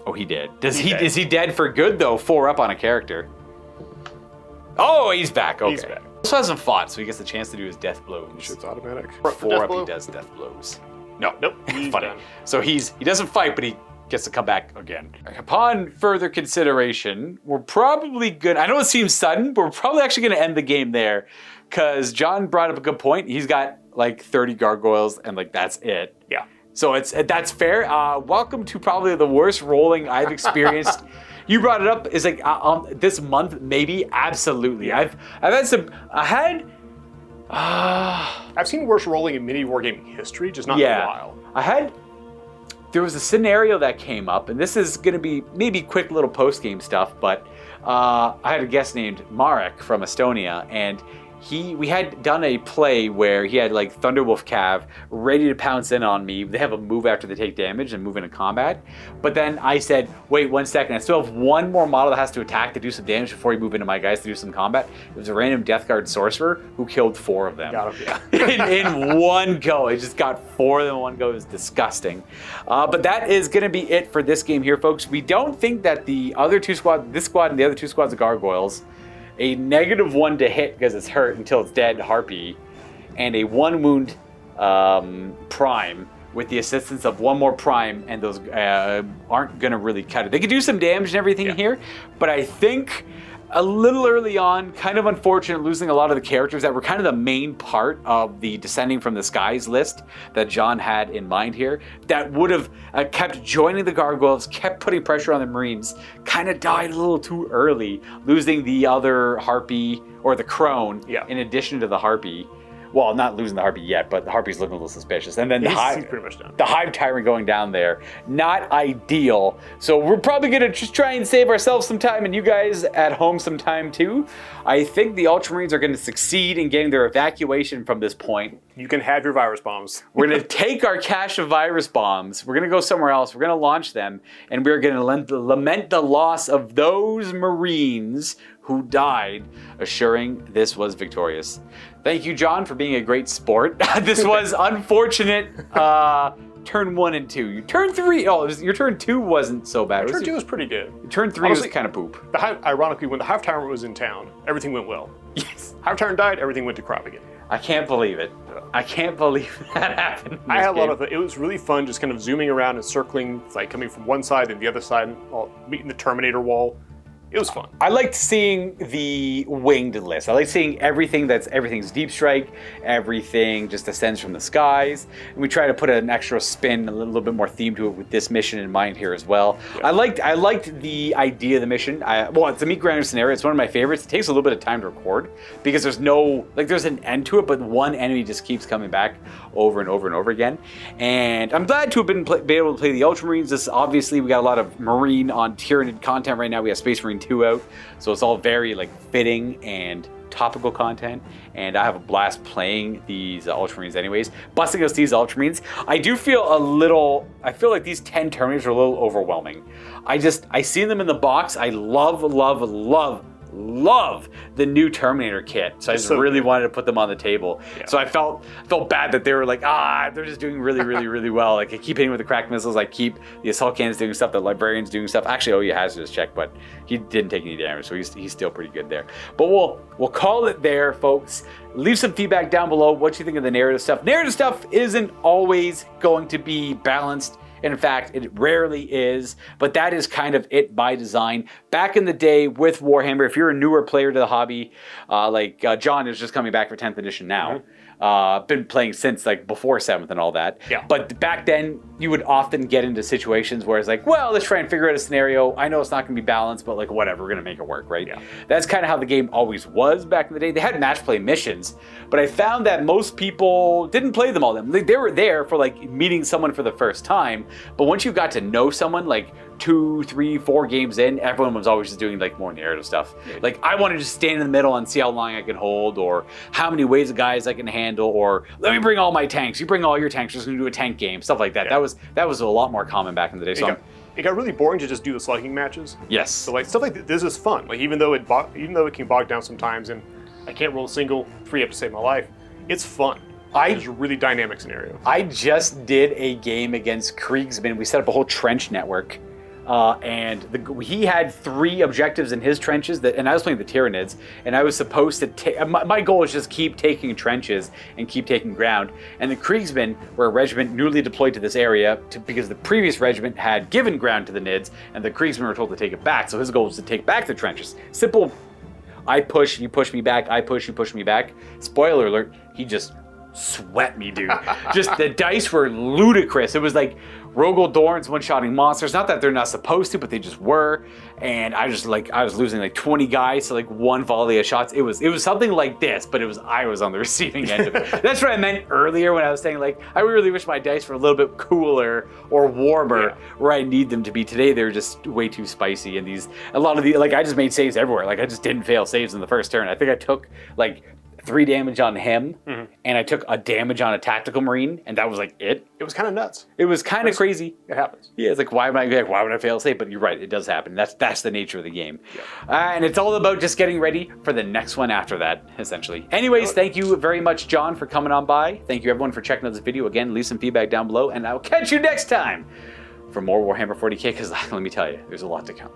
Oh, he dead. Is he dead for good though? 4 up on a character. Oh, he's back. Okay. He's back. Also hasn't fought, so he gets the chance to do his death blows. Shit's automatic. 4 up, he does death blows. No, Nope. He's funny. done. So he doesn't fight, but he gets to come back again. Upon further consideration, we're probably good. I know it seems sudden, but we're probably actually going to end the game there, because John brought up a good point. He's got like 30 gargoyles, and like that's it. Yeah. So that's fair. Welcome to probably the worst rolling I've experienced. You brought it up. Is like this month, maybe. Absolutely. Yeah. I've had some. I've seen worse rolling in MiniWarGaming history, just not in a while. There was a scenario that came up, and this is going to be maybe quick little post-game stuff, but I had a guest named Marek from Estonia, and we had done a play where he had like Thunderwolf Cav ready to pounce in on me. They have a move after they take damage and move into combat. But then I said, wait 1 second, I still have 1 more model that has to attack to do some damage before you move into my guys to do some combat. It was a random Death Guard sorcerer who killed 4 of them. Got him, yeah. in one go. It just got 4 of them in one go. It was disgusting. But that is going to be it for this game here, folks. We don't think that the other 2 squads, this squad and the other 2 squads of gargoyles, a -1 to hit because it's hurt until it's dead harpy, and a 1 wound prime with the assistance of 1 more prime, and those aren't going to really cut it. They could do some damage and everything here, but I think a little early on, kind of unfortunate losing a lot of the characters that were kind of the main part of the Descending from the Skies list that John had in mind here, that would have kept joining the gargoyles, kept putting pressure on the Marines, kind of died a little too early, losing the other harpy, or the crone, in addition to the harpy. Well, not losing the harpy yet, but the harpy's looking a little suspicious. And then He's pretty much done. The Hive Tyrant going down there, not ideal. So we're probably going to just try and save ourselves some time, and you guys at home some time too. I think the Ultramarines are going to succeed in getting their evacuation from this point. You can have your virus bombs. We're going to take our cache of virus bombs. We're going to go somewhere else. We're going to launch them, and we're going to lament the loss of those Marines who died, assuring this was victorious. Thank you, John, for being a great sport. This was unfortunate. Turn 1 and 2. Your turn 3. Oh, your turn 2 wasn't so bad. Turn 2 was pretty good. Turn 3 was kind of poop. Ironically, when the Hive Tyrant was in town, everything went well. Yes. Hive Tyrant died, everything went to crap again. I can't believe it. I can't believe that happened. I had a lot of it. It was really fun just kind of zooming around and circling, like coming from one side and the other side, meeting the Terminator wall. It was fun. I liked seeing the winged list. I like seeing everything's deep strike, everything just descends from the skies. And we try to put an extra spin, a little bit more theme to it with this mission in mind here as well. Yeah. I liked the idea of the mission. It's a meat grinder scenario. It's one of my favorites. It takes a little bit of time to record because there's an end to it, but one enemy just keeps coming back over and over and over again. And I'm glad to have been able to play the Ultramarines. This obviously we got a lot of Marine on Tyranid content right now. We have Space Marine 2 out, so it's all very fitting and topical content, and I have a blast playing these Ultramarines anyways. Busting against these Ultramarines, I feel like these 10 Terminators are a little overwhelming. I see them in the box. I love the new Terminator kit, so I just really wanted to put them on the table. Yeah. So I felt bad that they were they're just doing really well. I keep hitting with the crack missiles, I keep the assault cannons doing stuff, the librarian's doing stuff. Actually, he has his check, but he didn't take any damage, so he's still pretty good there. But we'll call it there, folks. Leave some feedback down below what you think of the narrative stuff. Narrative stuff isn't always going to be balanced. In fact, it rarely is, but that is kind of it by design. Back in the day with Warhammer, if you're a newer player to the hobby, John is just coming back for 10th edition now. Been playing since before 7th and all that. Yeah. But back then, you would often get into situations where it's let's try and figure out a scenario. I know it's not going to be balanced, but whatever, we're going to make it work, right? Yeah. That's kind of how the game always was back in the day. They had match play missions, but I found that most people didn't play them all. They were there for meeting someone for the first time, but once you got to know someone, 2, 3, 4 games in, everyone was always just doing like more narrative stuff. Like I wanted to just stand in the middle and see how long I could hold, or how many waves of guys I can handle, or let me bring all my tanks. You bring all your tanks. We're just gonna do a tank game, stuff like that. Yeah. That was a lot more common back in the day. So it got really boring to just do the slugging matches. yes. So like stuff like this is fun. Like even though it can bog down sometimes, and I can't roll a single 3 up to save my life, it's fun. It's a really dynamic scenario. I just did a game against Kriegsman. We set up a whole trench network. And he had 3 objectives in his trenches, and I was playing the Tyranids, and I was supposed to take. My goal was just keep taking trenches and keep taking ground. And the Kriegsmen were a regiment newly deployed to this area because the previous regiment had given ground to the Nids, and the Kriegsmen were told to take it back. So his goal was to take back the trenches. Simple. I push, you push me back. I push, you push me back. Spoiler alert: he just sweat me, dude. Just the dice were ludicrous. It was like Rogel Dorns one-shotting monsters. Not that they're not supposed to, but they just were. And I was losing like 20 guys to like 1 volley of shots. It was something like this, but I was on the receiving end of it. That's what I meant earlier when I was saying like I really wish my dice were a little bit cooler or warmer where I need them to be. Today they're just way too spicy, and a lot of the like I just made saves everywhere. Like I just didn't fail saves in the first turn. I think I took like 3 damage on him, and I took a damage on a tactical marine, and that was like it. It was kind of nuts. It was kind of crazy. It happens. Yeah, it's like why would I fail safe? But you're right, it does happen. That's the nature of the game, and it's all about just getting ready for the next one after that, essentially. Anyways, thank you very much, John, for coming on by. Thank you everyone for checking out this video. Again, leave some feedback down below, and I'll catch you next time for more Warhammer 40k. Because let me tell you, there's a lot to come.